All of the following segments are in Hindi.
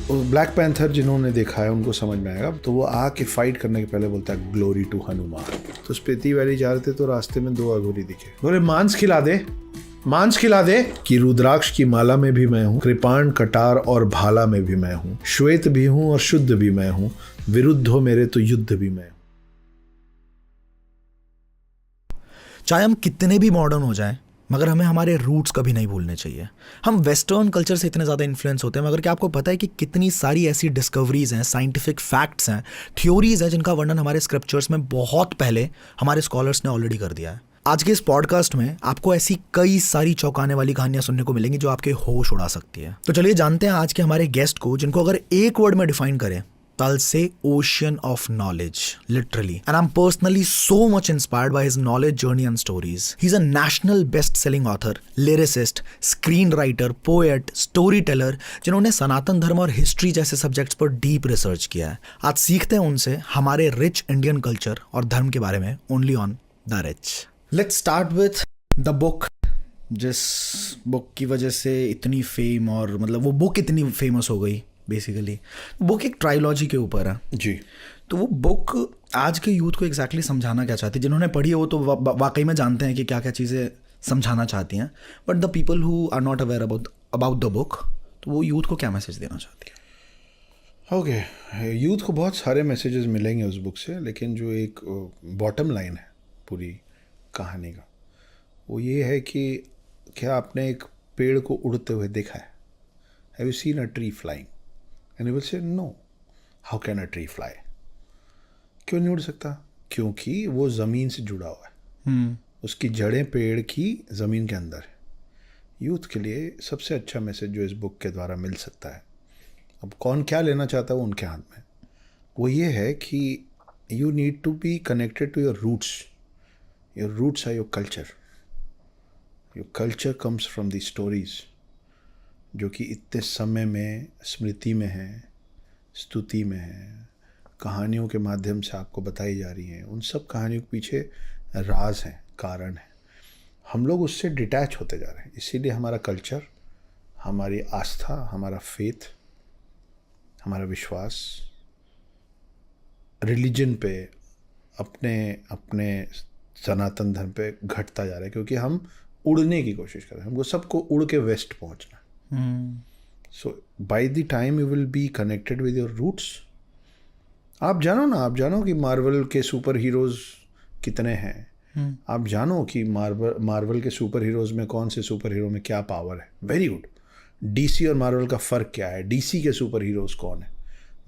ब्लैक पैंथर जिन्होंने देखा है उनको समझ में आएगा। तो वो आके फाइट करने के पहले बोलता है ग्लोरी टू हनुमान। तो स्पीति वैली जा रहे थे तो रास्ते में दो अघोरी दिखे, बोले मांस खिला दे, मांस खिला दे। कि रुद्राक्ष की माला में भी मैं हूँ, कृपाण कटार और भाला में भी मैं हूँ, श्वेत भी हूँ और शुद्ध भी मैं हूँ, विरुद्ध हो मेरे तो युद्ध भी मैं हूँ। चाहे हम कितने भी मॉडर्न हो जाएं, मगर हमें हमारे रूट्स कभी नहीं भूलने चाहिए। हम वेस्टर्न कल्चर से इतने ज़्यादा इन्फ्लुएंस होते हैं, मगर क्या आपको पता है कि कितनी सारी ऐसी डिस्कवरीज हैं, साइंटिफिक फैक्ट्स हैं, थ्योरीज हैं, जिनका वर्णन हमारे स्क्रिप्चर्स में बहुत पहले हमारे स्कॉलर्स ने ऑलरेडी कर दिया है। आज के इस पॉडकास्ट में आपको ऐसी कई सारी चौंकाने वाली कहानियां सुनने को मिलेंगी जो आपके होश उड़ा सकती है। तो चलिए जानते हैं आज के हमारे गेस्ट को, जिनको अगर एक वर्ड में डिफाइन करें, I'll say ocean of knowledge, literally. And I'm personally so much inspired by his knowledge journey and stories. He's a national best-selling author, lyricist, screenwriter, poet, storyteller, जिन्होंने सनातन धर्म और हिस्ट्री जैसे सब्जेक्ट्स पर डीप रिसर्च किया है। आज सीखते हैं उनसे हमारे रिच इंडियन कल्चर और धर्म के बारे में, only on the rich. Let's start with the book. जिस बुक की वजह से इतनी फेम, और मतलब वो बुक इतनी फेमस हो गई, बेसिकली बुक एक ट्रायोलॉजी के ऊपर है जी। तो वो बुक आज के यूथ को एग्जैक्टली समझाना क्या चाहती है? जिन्होंने पढ़ी है वो तो वाकई में जानते हैं कि क्या क्या चीज़ें समझाना चाहती हैं, but the people who are not aware about the book, तो वो यूथ को क्या मैसेज देना चाहती है? ओके, यूथ को बहुत सारे मैसेजेस मिलेंगे उस बुक से, लेकिन जो एक बॉटम लाइन है पूरी कहानी का, वो ये है कि क्या आपने एक पेड़ को उड़ते हुए देखा है? Have you seen a tree flying? And you will say no, how can a tree fly? क्यों नहीं उड़ सकता? क्योंकि वो ज़मीन से जुड़ा हुआ है। उसकी जड़ें पेड़ की ज़मीन के अंदर है। यूथ के लिए सबसे अच्छा मैसेज जो इस बुक के द्वारा मिल सकता है, अब कौन क्या लेना चाहता है वो उनके हाथ में, वो ये है कि you need to be connected to your roots. Your roots are your culture. Your culture comes from the stories, जो कि इतने समय में स्मृति में है, स्तुति में है, कहानियों के माध्यम से आपको बताई जा रही हैं। उन सब कहानियों के पीछे राज हैं, कारण है। हम लोग उससे डिटैच होते जा रहे हैं, इसीलिए हमारा कल्चर, हमारी आस्था, हमारा फेथ, हमारा विश्वास रिलीजन पे, अपने सनातन धर्म पे घटता जा रहा है, क्योंकि हम उड़ने की कोशिश कर रहे हैं। हमको सबको उड़ के वेस्ट पहुंचना है। So by the time you will be connected with your roots, आप जानो कि मार्वल के सुपर हीरोज़ कितने हैं। आप जानो कि मार्वल के सुपर हीरोज़ में कौन से सुपर हीरो में क्या पावर है। Very good. डीसी और मार्वल का फ़र्क क्या है, डीसी के सुपर हीरोज़ कौन है,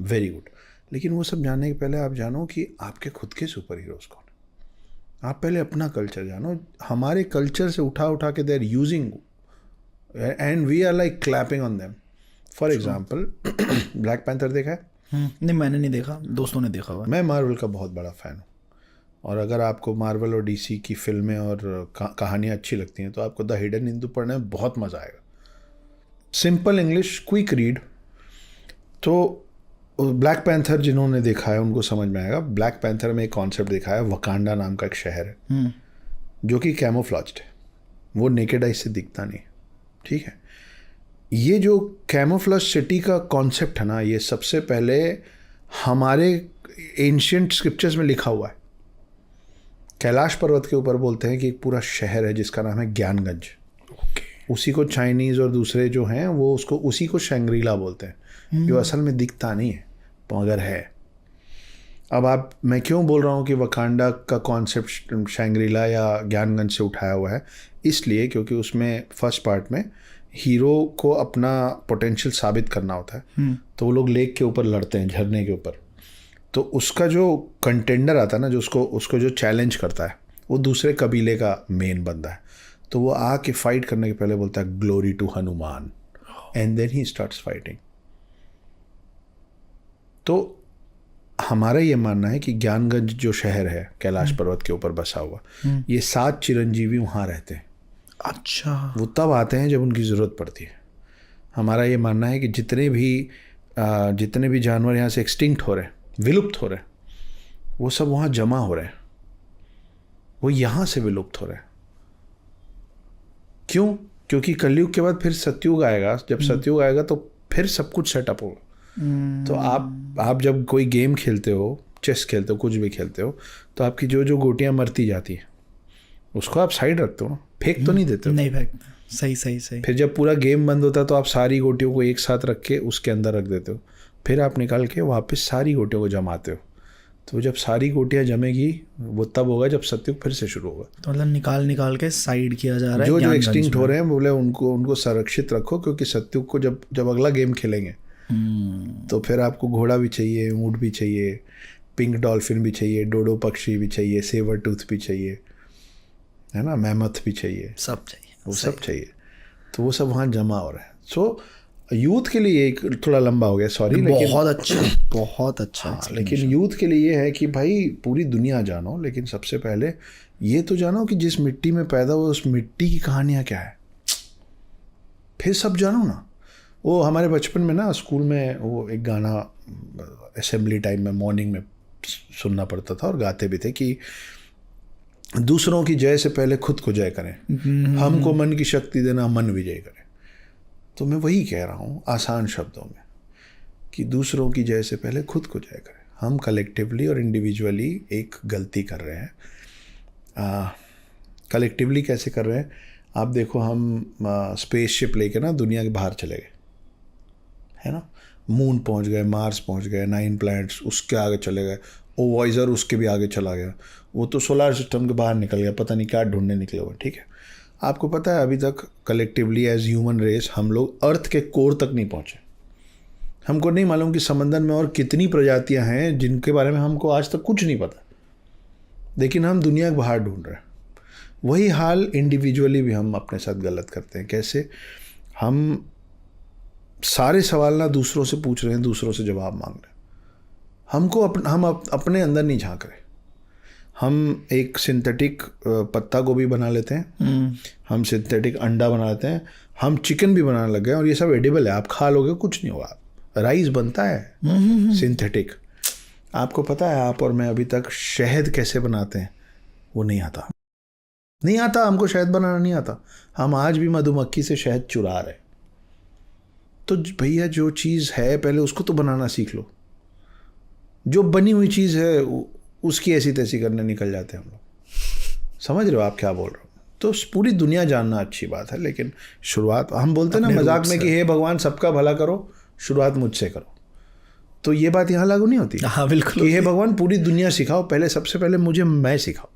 वेरी गुड। लेकिन वो सब जानने के पहले आप जानो कि आपके खुद के सुपर हीरोज़ कौन है। आप पहले अपना कल्चर जानो। हमारे कल्चर से उठा के they are using and we are like clapping on them. For example, Black Panther देखा है? नहीं, मैंने नहीं देखा, दोस्तों ने देखा हुआ। मैं मार्वल का बहुत बड़ा फ़ैन हूँ, और अगर आपको मार्वल और डीसी की फिल्में और कहानियाँ अच्छी लगती हैं तो आपको द हिडन हिंदू पढ़ने में बहुत मज़ा आएगा। Simple English, quick read. तो ब्लैक पैंथर जिन्होंने देखा है उनको समझ में आएगा। ब्लैक पैंथर में एक कॉन्सेप्ट देखा है, वकांडा नाम का एक शहर है जो कि कैमोफ्लॉज्ड है, वो नेकेड आई से दिखता नहीं, ठीक है। ये जो कैमोफ्लेज सिटी का कॉन्सेप्ट है ना, ये सबसे पहले हमारे एंशिएंट स्क्रिप्चर्स में लिखा हुआ है। कैलाश पर्वत के ऊपर बोलते हैं कि एक पूरा शहर है जिसका नाम है ज्ञानगंज। उसी को चाइनीज़ और दूसरे जो हैं वो उसी को शैंग्रीला बोलते हैं, जो असल में दिखता नहीं है मगर है। अब मैं क्यों बोल रहा हूँ कि वकांडा का कॉन्सेप्ट शैंग्रीला या ज्ञानगंज से उठाया हुआ है, इसलिए क्योंकि उसमें फर्स्ट पार्ट में हीरो को अपना पोटेंशियल साबित करना होता है। तो वो लोग लेक के ऊपर लड़ते हैं, झरने के ऊपर। तो उसका जो कंटेंडर आता है ना, जो उसको जो चैलेंज करता है, वो दूसरे कबीले का मेन बंदा है। तो वो आके फाइट करने के पहले बोलता है glory to Hanuman, and then he starts fighting. तो हमारा ये मानना है कि ज्ञानगंज जो शहर है कैलाश पर्वत के ऊपर बसा हुआ, ये 7 चिरंजीवी वहाँ रहते हैं। अच्छा। वो तब आते हैं जब उनकी ज़रूरत पड़ती है। हमारा ये मानना है कि जितने भी जानवर यहाँ से एक्सटिंक्ट हो रहे हैं, विलुप्त हो रहे हैं, वो सब वहाँ जमा हो रहे हैं, वो यहाँ से विलुप्त हो रहे हैं। क्यों? क्योंकि कलयुग के बाद फिर सतयुग आएगा। जब सतयुग आएगा तो फिर सब कुछ सेटअप होगा। तो आप जब कोई गेम खेलते हो, चेस खेलते हो, कुछ भी खेलते हो, तो आपकी जो जो गोटियां मरती जाती हैं उसको आप साइड रखते हो, फेंक तो नहीं देते हो। नहीं फेंकते, सही सही सही। फिर जब पूरा गेम बंद होता है तो आप सारी गोटियों को एक साथ रख के उसके अंदर रख देते हो, फिर आप निकाल के वापस सारी गोटियों को जमाते हो। तो जब सारी गोटियां जमेगी वो तब होगा जब सत्युग फिर से शुरू होगा। तो मतलब निकाल के साइड किया जा रहा है। जो एक्सटिंक्ट हो रहे हैं बोले उनको संरक्षित रखो, क्योंकि सत्युग को जब अगला गेम खेलेंगे तो फिर आपको घोड़ा भी चाहिए, ऊँट भी चाहिए, पिंक डॉल्फिन भी चाहिए, डोडो पक्षी भी चाहिए, सेवर टूथ भी चाहिए, है ना, मैमथ भी चाहिए, सब चाहिए, वो सब चाहिए। तो वो सब वहाँ जमा हो रहा है। सो यूथ के लिए एक थोड़ा लंबा हो गया, सॉरी, लेकिन बहुत अच्छा हाँ, लेकिन यूथ के लिए ये है कि भाई पूरी दुनिया जानो, लेकिन सबसे पहले ये तो जानो कि जिस मिट्टी में पैदा हुए उस मिट्टी की कहानियाँ क्या है, फिर सब जानो ना। वो हमारे बचपन में ना स्कूल में वो एक गाना असेंबली टाइम में मॉर्निंग में सुनना पड़ता था और गाते भी थे कि दूसरों की जय से पहले खुद को जय करें, हमको मन की शक्ति देना, मन विजय करें। तो मैं वही कह रहा हूँ आसान शब्दों में कि दूसरों की जय से पहले खुद को जय करें। हम कलेक्टिवली और इंडिविजुअली एक गलती कर रहे हैं। कलेक्टिवली कैसे कर रहे हैं आप देखो, हम स्पेसशिप लेके ना दुनिया के बाहर चले गए, है ना, मून पहुंच गए, मार्स पहुंच गए, 9 प्लैनेट्स उसके आगे चले गए, वॉइजर उसके भी आगे चला गया, वो तो सोलर सिस्टम के बाहर निकल गया, पता नहीं क्या ढूंढने निकले हुए। ठीक है, आपको पता है अभी तक कलेक्टिवली एज ह्यूमन रेस हम लोग अर्थ के कोर तक नहीं पहुँचे। हमको नहीं मालूम कि समंदर में और कितनी प्रजातियां हैं जिनके बारे में हमको आज तक कुछ नहीं पता, लेकिन हम दुनिया के बाहर ढूंढ रहे हैं। वही हाल इंडिविजुअली भी हम अपने साथ गलत करते हैं। कैसे? हम सारे सवाल ना दूसरों से पूछ रहे हैं, दूसरों से जवाब मांग रहे हैं। हमको हम अपने अंदर नहीं झांक रहे। हम एक सिंथेटिक पत्ता गोभी बना लेते हैं, हम सिंथेटिक अंडा बना लेते हैं, हम चिकन भी बनाने लग गए और ये सब एडिबल है, आप खा लोगे, कुछ नहीं होगा। राइस बनता है सिंथेटिक। आपको पता है आप और मैं अभी तक शहद कैसे बनाते हैं वो नहीं आता हमको शहद बनाना नहीं आता। हम आज भी मधुमक्खी से शहद चुरा रहे। तो भैया जो चीज़ है पहले उसको तो बनाना सीख लो। जो बनी हुई चीज़ है उसकी ऐसी तैसी करने निकल जाते हैं हम लोग। समझ रहे हो आप क्या बोल रहे हो? तो पूरी दुनिया जानना अच्छी बात है, लेकिन शुरुआत हम बोलते हैं ना मजाक में कि हे भगवान सबका भला करो, शुरुआत मुझसे करो। तो ये बात यहाँ लागू नहीं होती? हाँ बिल्कुल। कि हे भगवान पूरी दुनिया सिखाओ, पहले सबसे पहले मुझे मैं सिखाओ।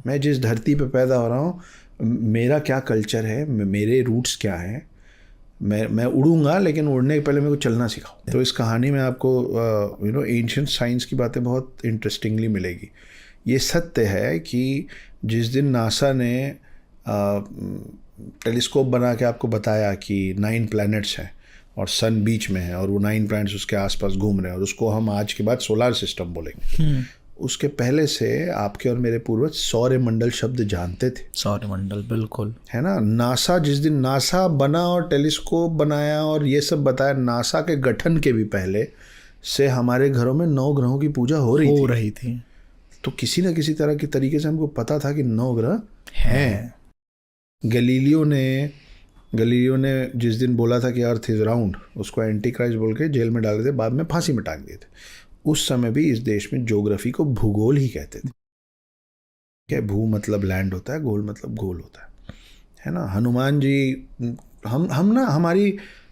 मैं जिस धरती पे पैदा हो रहा हूँ, मेरा क्या कल्चर है, मेरे रूट्स क्या हैं, मैं उड़ूंगा, लेकिन उड़ने के पहले मेरे को चलना सिखाओ। तो इस कहानी में आपको एंशिएंट साइंस की बातें बहुत इंटरेस्टिंगली मिलेगी। ये सत्य है कि जिस दिन नासा ने टेलीस्कोप बना के आपको बताया कि 9 प्लैनेट्स हैं और सन बीच में है और वो 9 प्लैनेट्स उसके आसपास घूम रहे हैं और उसको हम आज के बाद सोलर सिस्टम बोलेंगे, उसके पहले से आपके और मेरे पूर्वज सौरमंडल शब्द जानते थे। सौरमंडल, बिल्कुल, है ना। नासा जिस दिन नासा बना और टेलीस्कोप बनाया और ये सब बताया, नासा के गठन के भी पहले से हमारे घरों में 9 ग्रहों की पूजा हो रही थी। तो किसी न किसी तरह की तरीके से हमको पता था कि 9 ग्रह हैं। गलीलियो ने जिस दिन बोला था कि अर्थ इज राउंड, उसको एंटी क्राइस्ट बोल के जेल में डाल दिए, बाद में फांसी में टांग दिए थे। उस समय भी इस देश में ज्योग्राफी को भूगोल ही कहते थे। क्या भू मतलब लैंड होता है, गोल मतलब गोल होता है ना। हनुमान जी, हम ना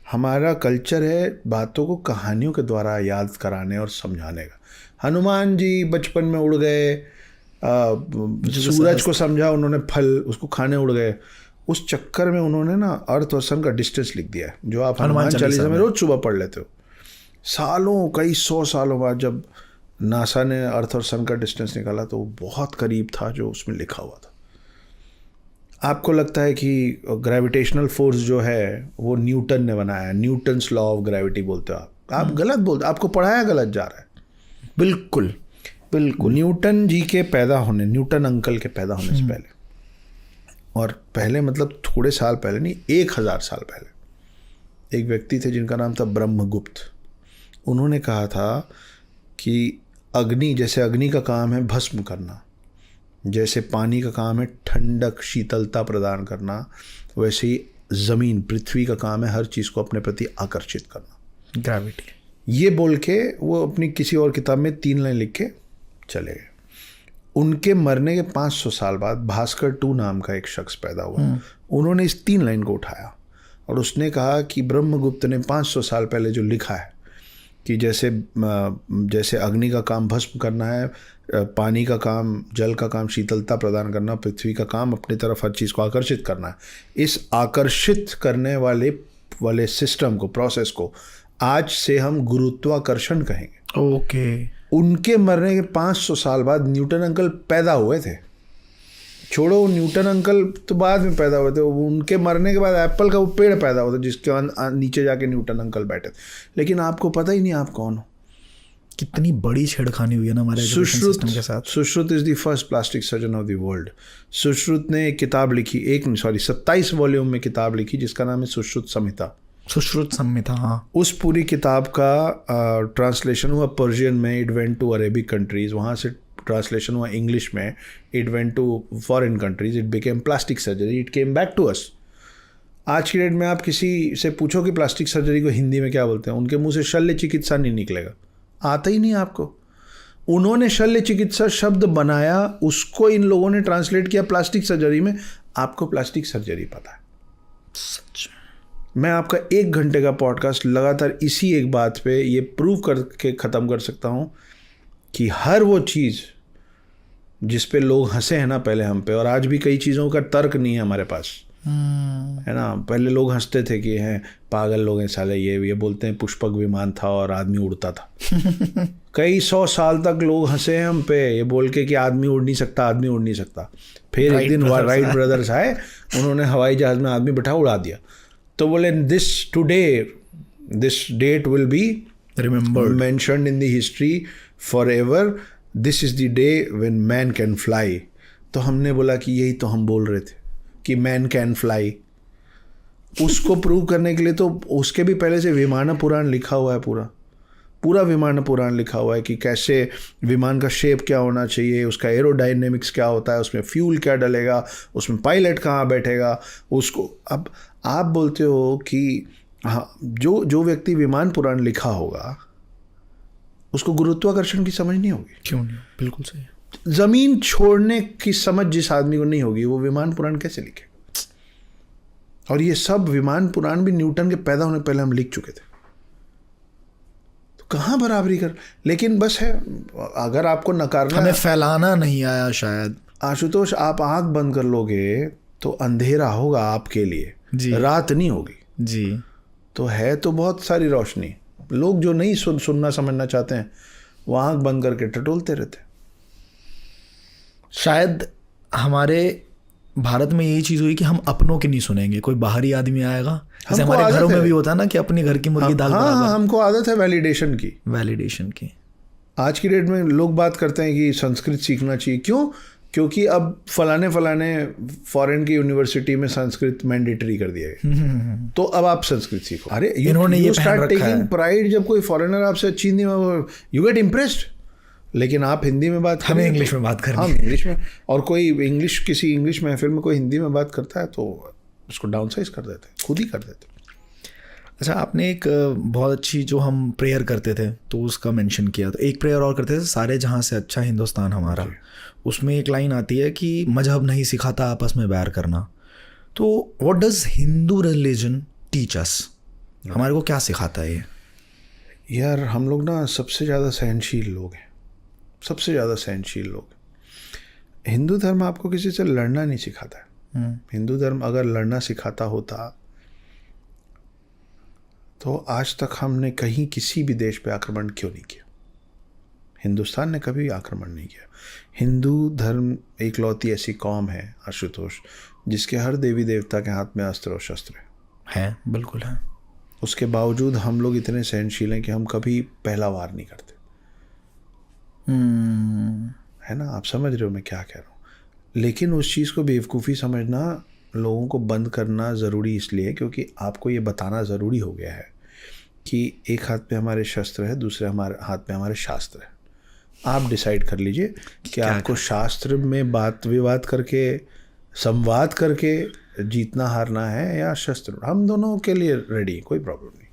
हमारा कल्चर है बातों को कहानियों के द्वारा याद कराने और समझाने का। हनुमान जी बचपन में उड़ गए, सूरज को समझा उन्होंने, फल उसको खाने उड़ गए। उस चक्कर में उन्होंने ना अर्थ और सन का डिस्टेंस लिख दिया है, जो आप हनुमान चालीसा में रोज सुबह पढ़ लेते हो। सालों, कई 100 सालों बाद जब नासा ने अर्थ और सन का डिस्टेंस निकाला तो वो बहुत करीब था जो उसमें लिखा हुआ था। आपको लगता है कि ग्रेविटेशनल फोर्स जो है वो न्यूटन ने बनाया है, न्यूटन्स लॉ ऑफ ग्रेविटी बोलते हो आप गलत बोलते, आपको पढ़ाया गलत जा रहा है। बिल्कुल न्यूटन जी के पैदा होने, न्यूटन अंकल के पैदा होने से पहले, और पहले मतलब थोड़े साल पहले नहीं, 1000 साल पहले एक व्यक्ति थे जिनका नाम था ब्रह्मगुप्त। उन्होंने कहा था कि अग्नि, जैसे अग्नि का काम है भस्म करना, जैसे पानी का काम है ठंडक शीतलता प्रदान करना, वैसे ही ज़मीन पृथ्वी का काम है हर चीज़ को अपने प्रति आकर्षित करना। ये बोल के वो अपनी किसी और किताब में 3 लाइन लिख के चले गए। उनके मरने के 500 साल बाद भास्कर 2 नाम का एक शख्स पैदा हुआ। उन्होंने इस 3 लाइन को उठाया और उसने कहा कि ब्रह्मगुप्त ने 500 साल पहले जो लिखा है कि जैसे अग्नि का काम भस्म करना है, पानी का काम, जल का काम शीतलता प्रदान करना, पृथ्वी का काम अपनी तरफ हर चीज़ को आकर्षित करना है, इस आकर्षित करने वाले सिस्टम को, प्रोसेस को आज से हम गुरुत्वाकर्षण कहेंगे। ओके। उनके मरने के 500 साल बाद न्यूटन अंकल पैदा हुए थे। छोड़ो, न्यूटन अंकल तो बाद में पैदा हुए थे, उनके मरने के बाद एप्पल का वो पेड़ पैदा हुआ था जिसके नीचे जाके न्यूटन अंकल बैठे थे। लेकिन आपको पता ही नहीं आप कौन हो। कितनी बड़ी छेड़खानी हुई है ना हमारे एजुकेशन सिस्टम के साथ। Sushruta is the first plastic surgeon of the world. Sushruta ने एक किताब लिखी, 27 वॉल्यूम में किताब लिखी जिसका नाम है सुश्रुत संहिता। सुश्रुत संहिता, हाँ। उस पूरी किताब का ट्रांसलेशन हुआ पर्शियन में, it went to Arabic countries, वहाँ से ट्रांसलेशन हुआ इंग्लिश में, it went to foreign countries, it became plastic surgery, it came back to us. आज की डेट में आप किसी से पूछो कि प्लास्टिक सर्जरी को हिंदी में क्या बोलते हैं, उनके मुंह से शल्य चिकित्सा नहीं निकलेगा, आता ही नहीं आपको। उन्होंने शल्य चिकित्सा शब्द बनाया, उसको इन लोगों ने ट्रांसलेट किया प्लास्टिक सर्जरी में। आपको प्लास्टिक सर्जरी पता है? सच। मैं आपका 1 घंटे का पॉडकास्ट लगातार इसी एक बात पे ये प्रूव करके ख़त्म कर सकता हूँ कि हर वो चीज़ जिस पे लोग हंसे हैं ना पहले हम पे, और आज भी कई चीज़ों का तर्क नहीं है हमारे पास, है ना। पहले लोग हंसते थे कि हैं पागल लोग हैं साले, ये बोलते हैं पुष्पक विमान था और आदमी उड़ता था। कई 100 साल तक लोग हंसे हैं हम पे ये बोल के कि आदमी उड़ नहीं सकता, आदमी उड़ नहीं सकता। फिर एक दिन राइट ब्रदर्स आए, उन्होंने हवाई जहाज़ में आदमी बैठा उड़ा दिया। तो बोले this date will be remembered, mentioned in the history for ever, this is the day when man can fly. तो हमने बोला कि यही तो हम बोल रहे थे कि मैन कैन फ्लाई। उसको प्रूव करने के लिए तो उसके भी पहले से विमान पुराण लिखा हुआ है, पूरा विमान पुराण लिखा हुआ है कि कैसे विमान का शेप क्या होना चाहिए, उसका एरोडायनेमिक्स क्या होता है, उसमें फ्यूल क्या डलेगा, उसमें पायलट कहाँ बैठेगा उसको। अब आप बोलते हो कि हाँ, जो व्यक्ति विमान पुराण लिखा होगा उसको गुरुत्वाकर्षण की समझ नहीं होगी। क्यों नहीं? बिल्कुल सही है। ज़मीन छोड़ने की समझ जिस आदमी को नहीं होगी वो विमान पुराण कैसे लिखेगा? और ये सब विमान पुराण भी न्यूटन के पैदा होने पहले हम लिख चुके थे, तो कहाँ बराबरी कर। लेकिन बस है, अगर आपको नकारना, हमें फैलाना नहीं आया शायद। आशुतोष, आप आँख बंद कर लोगे तो अंधेरा होगा आपके लिए जी, रात नहीं होगी जी। तो है तो बहुत सारी रोशनी। लोग जो नहीं सुनना समझना चाहते हैं वो आँख बंद करके टटोलते रहते। शायद हमारे भारत में यही चीज़ हुई कि हम अपनों की नहीं सुनेंगे, कोई बाहरी आदमी आएगा। जैसे हमारे घरों में भी होता है ना कि अपने घर की मुर्गी दाल बराबर। हाँ, हमको आदत है वैलिडेशन की। आज की डेट में लोग बात करते हैं कि संस्कृत सीखना चाहिए। क्यों? क्योंकि अब फलाने फॉरेन की यूनिवर्सिटी में संस्कृत मैंडेटरी कर दिया है, तो अब आप संस्कृत सीखो। अरे इन्होंने ये स्टार्ट टेकिंग प्राइड। जब कोई फॉरेनर आपसे अच्छी हिंदी में, यू गेट इम्प्रेस्ड। लेकिन आप हिंदी में बात, हमें इंग्लिश में बात करनी है। हम इंग्लिश में, और कोई किसी इंग्लिश महफिल में कोई हिंदी में बात करता है तो उसको डाउन साइज कर देते हैं, खुद ही कर देते हैं। अच्छा, आपने एक बहुत अच्छी, जो हम प्रेयर करते थे तो उसका मेंशन किया, तो एक प्रेयर और करते थे, सारे जहाँ से अच्छा हिंदुस्तान हमारा। उसमें एक लाइन आती है कि मजहब नहीं सिखाता आपस में बैर करना। तो what does Hindu religion teach us? हमारे को क्या सिखाता है ये? यार, हम लोग ना सबसे ज़्यादा सहनशील लोग हैं, सबसे ज़्यादा सहनशील लोग। हिंदू धर्म आपको किसी से लड़ना नहीं सिखाता है। हिंदू धर्म अगर लड़ना सिखाता होता तो आज तक हमने कहीं किसी भी देश पे आक्रमण क्यों नहीं किया? हिंदुस्तान ने कभी आक्रमण नहीं किया। हिंदू धर्म एकलौती ऐसी कौम है आशुतोष, जिसके हर देवी देवता के हाथ में अस्त्र और शस्त्र है। बिल्कुल है। उसके बावजूद हम लोग इतने सहनशील हैं कि हम कभी पहला वार नहीं करते। है ना? आप समझ रहे हो मैं क्या कह रहा हूँ। लेकिन उस चीज़ को बेवकूफ़ी समझना, लोगों को बंद करना ज़रूरी इसलिए क्योंकि आपको ये बताना ज़रूरी हो गया है कि एक हाथ पे हमारे शस्त्र है, दूसरे हमारे हाथ पे हमारे शास्त्र है। आप डिसाइड कर लीजिए कि आपको शास्त्र में बात विवाद करके, संवाद करके जीतना हारना है या शस्त्र। हम दोनों के लिए रेडी, कोई प्रॉब्लम नहीं।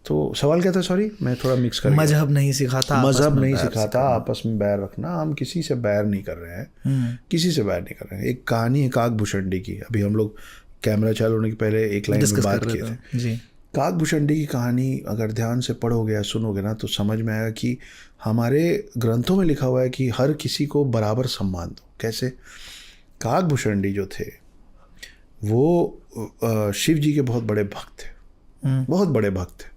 तो सवाल क्या था, सॉरी मैं थोड़ा मिक्स कर गया। मजहब नहीं सिखाता, मजहब नहीं सिखाता आपस में बैर रखना, हम किसी से बैर नहीं कर रहे हैं, किसी से बैर नहीं कर रहे हैं। एक कहानी है काकभूषणी की, अभी हम लोग कैमरा चालू होने के पहले एक लाइन में बात किए थे जी। काकभूषणी की कहानी अगर ध्यान से पढ़ोगे या सुनोगे ना तो समझ में आएगा कि हमारे ग्रंथों में लिखा हुआ है कि हर किसी को बराबर सम्मान दो। कैसे? काकभूषणी जो थे वो शिव जी के बहुत बड़े भक्त थे, बहुत बड़े भक्त थे।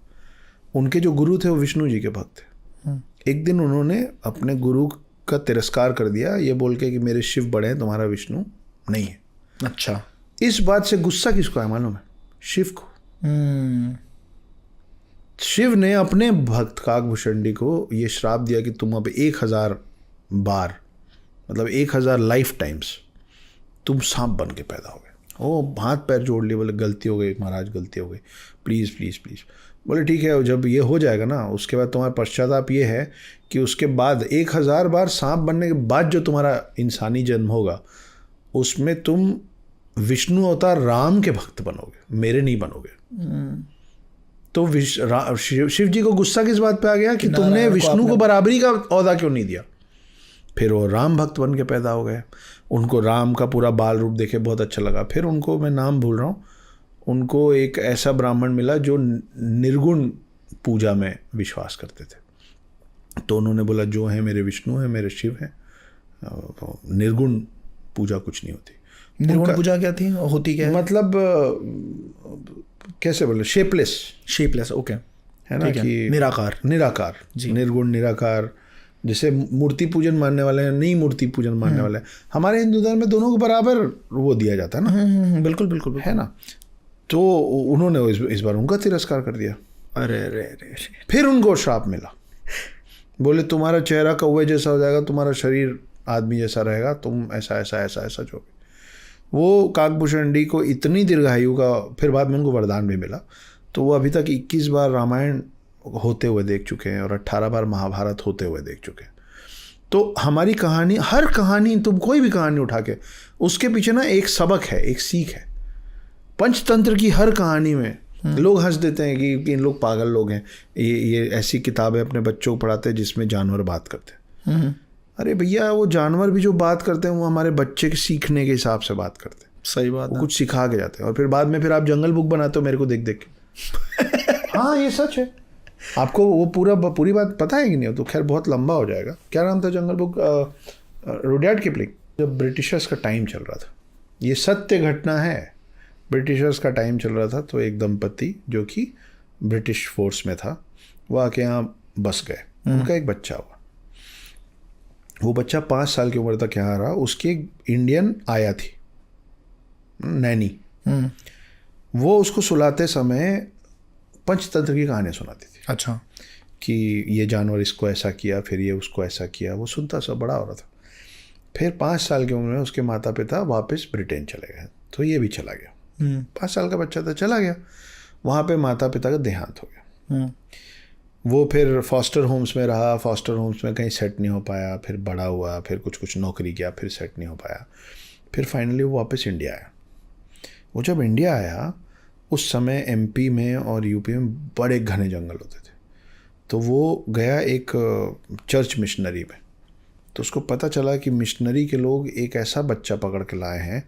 उनके जो गुरु थे वो विष्णु जी के भक्त थे। एक दिन उन्होंने अपने गुरु का तिरस्कार कर दिया ये बोल के कि मेरे शिव बड़े हैं, तुम्हारा विष्णु नहीं है। अच्छा। इस बात से गुस्सा किसको है मालूम है? शिव को। शिव ने अपने भक्त काकभूषणी को ये श्राप दिया कि तुम अब 1000 बार, मतलब 1000 लाइफ टाइम्स तुम सांप बन के पैदा हो गए। ओ हाथ पैर जोड़ लिए, बोले गलती हो गई महाराज, गलती हो गई, प्लीज़ प्लीज़ प्लीज़। बोले ठीक है, जब ये हो जाएगा ना उसके बाद तुम्हारा पश्चाताप ये है कि उसके बाद 1000 बार सांप बनने के बाद जो तुम्हारा इंसानी जन्म होगा उसमें तुम विष्णु अवतार राम के भक्त बनोगे, मेरे नहीं बनोगे। तो शिव जी को गुस्सा किस बात पे आ गया कि तुमने विष्णु को बराबरी का औहदा क्यों नहीं दिया। फिर वो राम भक्त बन के पैदा हो गए। उनको राम का पूरा बाल रूप देखे बहुत अच्छा लगा। फिर उनको, मैं नाम भूल रहा हूँ, उनको एक ऐसा ब्राह्मण मिला जो निर्गुण पूजा में विश्वास करते थे। तो उन्होंने बोला जो है मेरे विष्णु है, मेरे शिव हैं, निर्गुण पूजा कुछ नहीं होती। निर्गुण पूजा क्या थी, होती क्या है? मतलब कैसे बोले, शेपलेस ओके, है ना, कि निराकार निर्गुण निराकार। जैसे मूर्ति पूजन मानने वाले हैं, नहीं मूर्ति पूजन मानने वाले हैं, हमारे हिंदू धर्म में दोनों को बराबर वो दिया जाता है ना। बिल्कुल बिल्कुल है ना। तो उन्होंने इस बार उनका तिरस्कार कर दिया। अरे फिर उनको श्राप मिला, बोले तुम्हारा चेहरा कौवे जैसा हो जाएगा, तुम्हारा शरीर आदमी जैसा रहेगा, तुम ऐसा ऐसा ऐसा ऐसा जो। वो काकभूषणी को इतनी दीर्घायु का, फिर बाद में उनको वरदान भी मिला। तो वो अभी तक 21 बार रामायण होते हुए देख चुके हैं और 18 बार महाभारत होते हुए देख चुके हैं। तो हमारी कहानी, हर कहानी, तुम कोई भी कहानी उठा के उसके पीछे ना एक सबक है, एक सीख है। पंचतंत्र की हर कहानी में लोग हंस देते हैं कि इन लोग पागल लोग हैं, ये ऐसी किताबें अपने बच्चों को पढ़ाते हैं जिसमें जानवर बात करते हैं। अरे भैया, वो जानवर भी जो बात करते हैं वो हमारे बच्चे के सीखने के हिसाब से बात करते हैं। सही बात है। कुछ सिखा के जाते हैं और फिर बाद में फिर आप जंगल बुक बनाते हो मेरे को देख देख के। हाँ ये सच है। आपको वो पूरी बात पता है कि नहीं हो तो खैर बहुत लंबा हो जाएगा। क्या नाम था जंगल बुक? Rudyard Kipling. जब ब्रिटिशर्स का टाइम चल रहा था, ये सत्य घटना है, ब्रिटिशर्स का टाइम चल रहा था, तो एक दंपति जो कि ब्रिटिश फोर्स में था वो आके यहाँ बस गए। उनका एक बच्चा हुआ। वो बच्चा 5 साल की उम्र तक यहाँ रहा। उसकी एक इंडियन आया थी, नैनी। वो उसको सुलाते समय पंचतंत्र की कहानियाँ सुनाती थी। अच्छा। कि ये जानवर इसको ऐसा किया, फिर ये उसको ऐसा किया। वो सुनता सब बड़ा हो रहा था। फिर 5 साल की उम्र में उसके माता पिता वापस ब्रिटेन चले गए, तो ये भी चला गया। 5 साल का बच्चा था, चला गया। वहाँ पे माता पिता का देहांत हो गया। वो फिर फॉस्टर होम्स में रहा। फॉस्टर होम्स में कहीं सेट नहीं हो पाया। फिर बड़ा हुआ, फिर कुछ नौकरी किया, फिर सेट नहीं हो पाया। फिर फाइनली वो वापस इंडिया आया। वो जब इंडिया आया उस समय एमपी में और यूपी में बड़े घने जंगल होते थे। तो वो गया एक चर्च मिशनरी में। तो उसको पता चला कि मिशनरी के लोग एक ऐसा बच्चा पकड़ के लाए हैं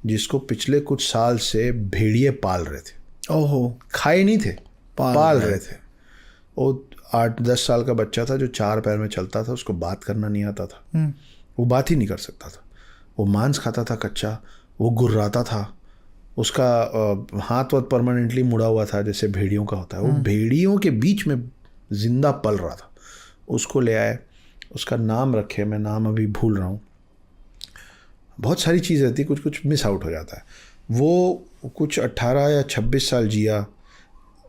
जिसको पिछले कुछ साल से भेड़िए पाल रहे थे। ओहो। खाए नहीं थे, पाल रहे थे। वो 8-10 साल का बच्चा था जो 4 पैर में चलता था। उसको बात करना नहीं आता था। वो बात ही नहीं कर सकता था। वो मांस खाता था कच्चा। वो गुर्राता था। उसका हाथ वाथ परमानेंटली मुड़ा हुआ था जैसे भेड़ियों का होता है। वो भेड़ियों के बीच में जिंदा पल रहा था। उसको ले आए, उसका नाम रखे, मैं नाम अभी भूल रहा हूँ। बहुत सारी चीज़ रहती, कुछ मिस आउट हो जाता है। वो कुछ 18 या 26 साल जिया।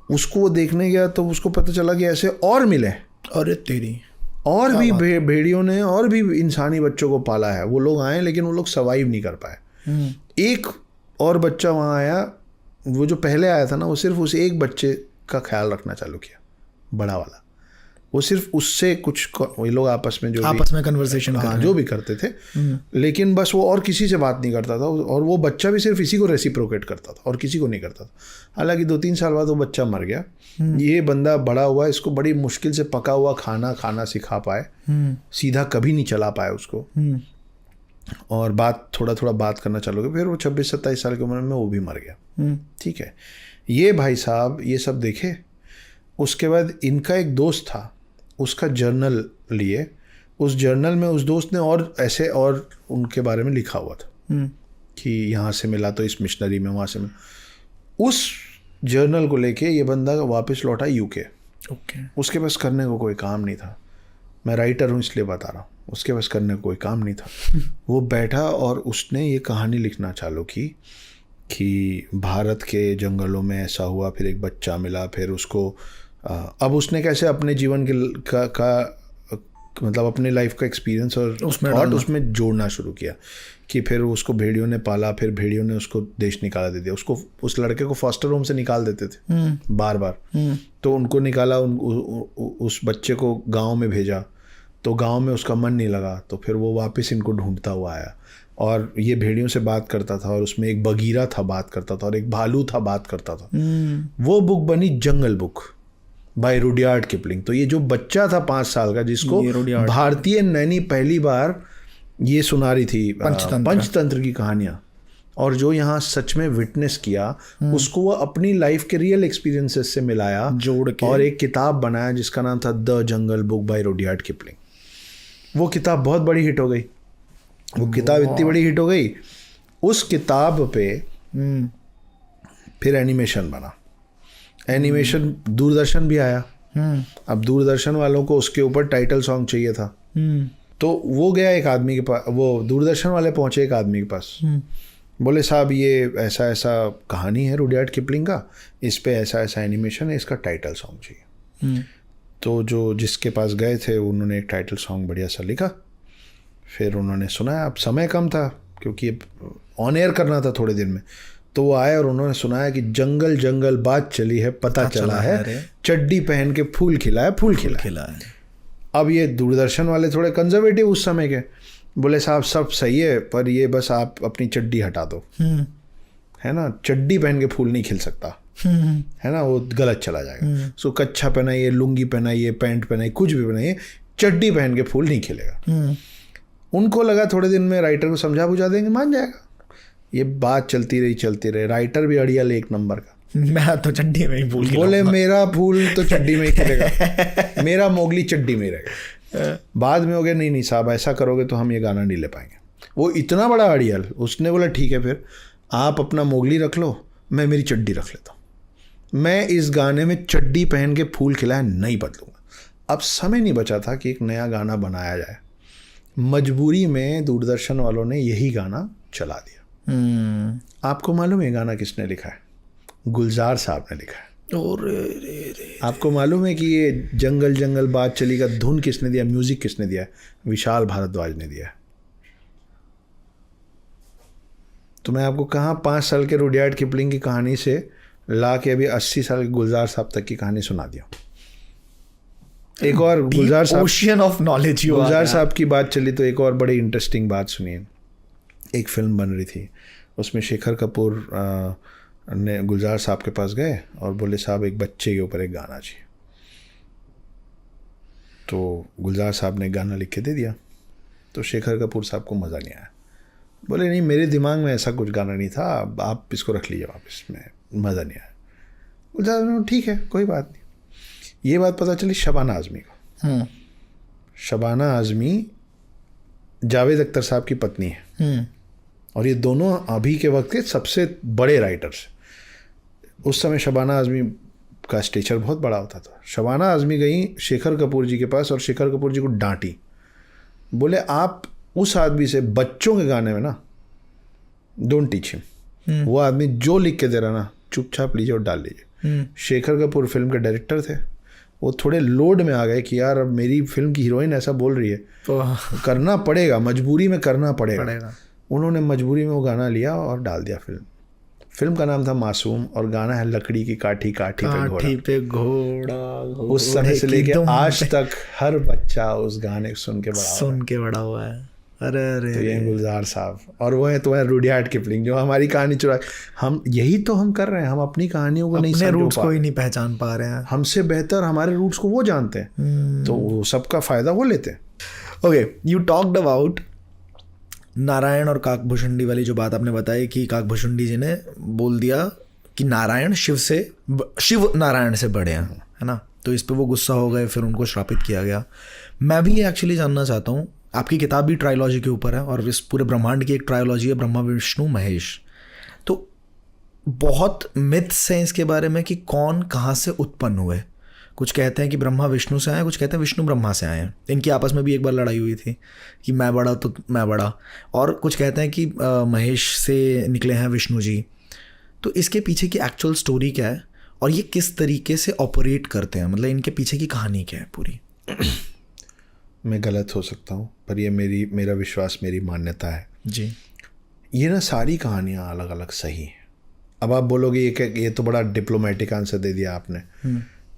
उसको वो देखने गया तो उसको पता चला कि ऐसे और मिले। अरे तेरी, और भी भेड़ियों ने और भी इंसानी बच्चों को पाला है। वो लोग आए लेकिन वो लोग सर्वाइव नहीं कर पाए। एक और बच्चा वहाँ आया। वो जो पहले आया था ना, वो सिर्फ उस एक बच्चे का ख्याल रखना चालू किया, बड़ा वाला। वो सिर्फ उससे कुछ ये लोग आपस में आपस में कन्वर्सेशन हाँ जो भी करते थे, लेकिन बस वो और किसी से बात नहीं करता था, और वो बच्चा भी सिर्फ इसी को रेसिप्रोकेट करता था और किसी को नहीं करता था। हालांकि 2-3 साल बाद वो बच्चा मर गया। ये बंदा बड़ा हुआ, इसको बड़ी मुश्किल से पका हुआ खाना सिखा पाए, सीधा कभी नहीं चला पाया उसको, और थोड़ा बात करना चालू किया। फिर वो 26-27 साल की उम्र में वो भी मर गया। ठीक है, ये भाई साहब ये सब देखे। उसके बाद इनका एक दोस्त था, उसका जर्नल लिए, उस जर्नल में उस दोस्त ने और उनके बारे में लिखा हुआ था कि यहाँ से मिला तो इस मिशनरी में, वहाँ से मिला। उस जर्नल को लेके ये बंदा वापस लौटा यूके। उसके पास करने को कोई काम नहीं था, मैं राइटर हूँ इसलिए बता रहा हूँ, उसके पास करने को कोई काम नहीं था। वो बैठा और उसने ये कहानी लिखना चालू की कि भारत के जंगलों में ऐसा हुआ, फिर एक बच्चा मिला, फिर उसको अब उसने कैसे अपने जीवन का मतलब अपने लाइफ का एक्सपीरियंस और उसमें जोड़ना शुरू किया कि फिर उसको भेड़ियों ने पाला, फिर भेड़ियों ने उसको देश निकाला दे दिया। उसको उस लड़के को फॉस्टर होम से निकाल देते थे बार बार, तो उनको निकाला, उस बच्चे को गांव में भेजा, तो गांव में उसका मन नहीं लगा, तो फिर वो वापस इनको ढूंढता हुआ आया, और ये भेड़ियों से बात करता था, और उसमें एक बगीरा था बात करता था, और एक भालू था बात करता था। वो बुक बनी जंगल बुक बाय रुडयार्ड किपलिंग। तो ये जो बच्चा था 5 साल का, जिसको भारतीय नैनी पहली बार ये सुना रही थी पंचतंत्र की कहानियाँ, और जो यहाँ सच में विटनेस किया, उसको वो अपनी लाइफ के रियल एक्सपीरियंसेस से मिलाया, जोड़ के, और एक किताब बनाया जिसका नाम था the jungle book by Rudyard Kipling. वो किताब बहुत बड़ी हिट हो गई। वो किताब इतनी बड़ी हिट हो गई, उस किताब पे फिर एनिमेशन बना। एनिमेशन दूरदर्शन भी आया। अब दूरदर्शन वालों को उसके ऊपर टाइटल सॉन्ग चाहिए था, तो वो गया एक आदमी के पास, वो दूरदर्शन वाले पहुंचे एक आदमी के पास, बोले साहब ये ऐसा ऐसा कहानी है रुडयार्ड किपलिंग का, इस पे ऐसा ऐसा एनिमेशन है, इसका टाइटल सॉन्ग चाहिए। तो जो जिसके पास गए थे उन्होंने एक टाइटल सॉन्ग बढ़िया सा लिखा, फिर उन्होंने सुनाया। अब समय कम था क्योंकि ऑन एयर करना था थोड़े दिन में, तो वो आए और उन्होंने सुनाया कि जंगल जंगल बात चली है, पता चला है, चड्डी पहन के फूल खिलाया, फूल खिलाया। अब ये दूरदर्शन वाले थोड़े कंजर्वेटिव उस समय के, बोले साहब सब सही है, पर ये बस आप अपनी चड्डी हटा दो, है ना, चड्डी पहन के फूल नहीं खिल सकता, है ना, वो गलत चला जाएगा। सो कच्छा पहनाइए, लुंगी पहनाइए, पैंट पहनाइए, कुछ भी पहनाइए, चड्डी पहन के फूल नहीं खिलेगा। उनको लगा थोड़े दिन में राइटर को समझा बुझा देंगे, मान जाएगा। ये बात चलती रही। राइटर भी अड़ियल एक नंबर का, मैं तो चड्डी में ही फूल, बोले मेरा फूल तो चड्डी में ही खिलेगा, मेरा मोगली चड्डी में रहेगा। बाद में हो गया नहीं साहब, ऐसा करोगे तो हम ये गाना नहीं ले पाएंगे। वो इतना बड़ा अड़ियल, उसने बोला ठीक है, फिर आप अपना मोगली रख लो, मैं मेरी चड्डी रख लेता हूँ, मैं इस गाने में चड्डी पहन के फूल खिलाया नहीं बदलूंगा। अब समय नहीं बचा था कि एक नया गाना बनाया जाए, मजबूरी में दूरदर्शन वालों ने यही गाना चला दिया। आपको मालूम है गाना किसने लिखा है? गुलजार साहब ने लिखा है। आपको मालूम है कि ये जंगल जंगल बात चली का धुन किसने दिया, म्यूजिक किसने दिया है? विशाल भारद्वाज ने दिया है। तो मैं आपको कहाँ 5 साल के रुडयार्ड किपलिंग की कहानी से ला के अभी 80 साल के गुलजार साहब तक की कहानी सुना दिया। एक और गुलजार साहब, ओशियन ऑफ नॉलेज, गुलजार साहब की बात चली तो एक और बड़ी इंटरेस्टिंग बात सुनिए। एक फिल्म बन रही थी, उसमें शेखर कपूर ने गुलजार साहब के पास गए और बोले साहब एक बच्चे के ऊपर एक गाना चाहिए। तो गुलजार साहब ने गाना लिख के दे दिया। तो शेखर कपूर साहब को मज़ा नहीं आया, बोले नहीं मेरे दिमाग में ऐसा कुछ गाना नहीं था, आप इसको रख लीजिए वापस, में मज़ा नहीं आया। गुलजार ने ठीक है कोई बात नहीं। ये बात पता चली शबाना आज़मी को। शबाना आज़मी जावेद अख्तर साहब की पत्नी है, और ये दोनों अभी के वक्त के सबसे बड़े राइटर्स। उस समय शबाना आज़मी का स्टेचर बहुत बड़ा होता था। शबाना आज़मी गई शेखर कपूर जी के पास और शेखर कपूर जी को डांटी, बोले आप उस आदमी से बच्चों के गाने में ना डोंट टीच हिम, वो आदमी जो लिख के दे रहा ना चुपचाप लीजिए और डाल लीजिए। शेखर कपूर फिल्म के डायरेक्टर थे, वो थोड़े लोड में आ गए कि यार अब मेरी फिल्म की हीरोइन ऐसा बोल रही है तो करना पड़ेगा, मजबूरी में करना पड़ेगा। उन्होंने मजबूरी में वो गाना लिया और डाल दिया फिल्म का नाम था मासूम और गाना है लकड़ी की काठी काठी पे घोड़ा। काठी पे घोड़ा, उस समय से लेके आज तक हर बच्चा उस गाने को सुन के बड़ा हुआ है। अरे अरे तो ये गुलजार साहब, और वो है तुम्हारे रुडियार्ड किपलिंग जो हमारी कहानी चुरा। हम यही तो हम कर रहे हैं, हम अपनी कहानियों को नहीं समझ पा रहे, रूट्स को ही नहीं पहचान पा रहे हैं। हमसे बेहतर हमारे रूट्स को वो जानते हैं, तो वो सबका फायदा वो लेते हैं। Okay, you talked about Narayan और काकभूषुंडी वाली जो बात आपने बताई कि काकभूषुंडी जी ने बोल दिया कि नारायण शिव नारायण से बड़े हैं, है ना, तो इस पे वो गुस्सा हो गए, फिर उनको श्रापित किया गया। मैं भी ये एक्चुअली जानना चाहता हूँ, आपकी किताब भी ट्रायोलॉजी के ऊपर है और इस पूरे ब्रह्मांड की एक ट्रायोलॉजी है, ब्रह्मा विष्णु महेश। तो बहुत मिथ्स हैं इसके बारे में कि कौन कहाँ से उत्पन्न हुए। कुछ कहते हैं कि ब्रह्मा विष्णु से आए, कुछ कहते हैं विष्णु ब्रह्मा से आए हैं। इनकी आपस में भी एक बार लड़ाई हुई थी कि मैं बड़ा तो मैं बड़ा, और कुछ कहते हैं कि महेश से निकले हैं विष्णु जी। तो इसके पीछे की एक्चुअल स्टोरी क्या है और ये किस तरीके से ऑपरेट करते हैं, मतलब इनके पीछे की कहानी क्या है पूरी? मैं गलत हो सकता हूँ, पर ये मेरा विश्वास, मेरी मान्यता है जी। ये ना सारी कहानियाँ अलग अलग सही हैं। अब आप बोलोगे ये तो बड़ा डिप्लोमेटिक आंसर दे दिया आपने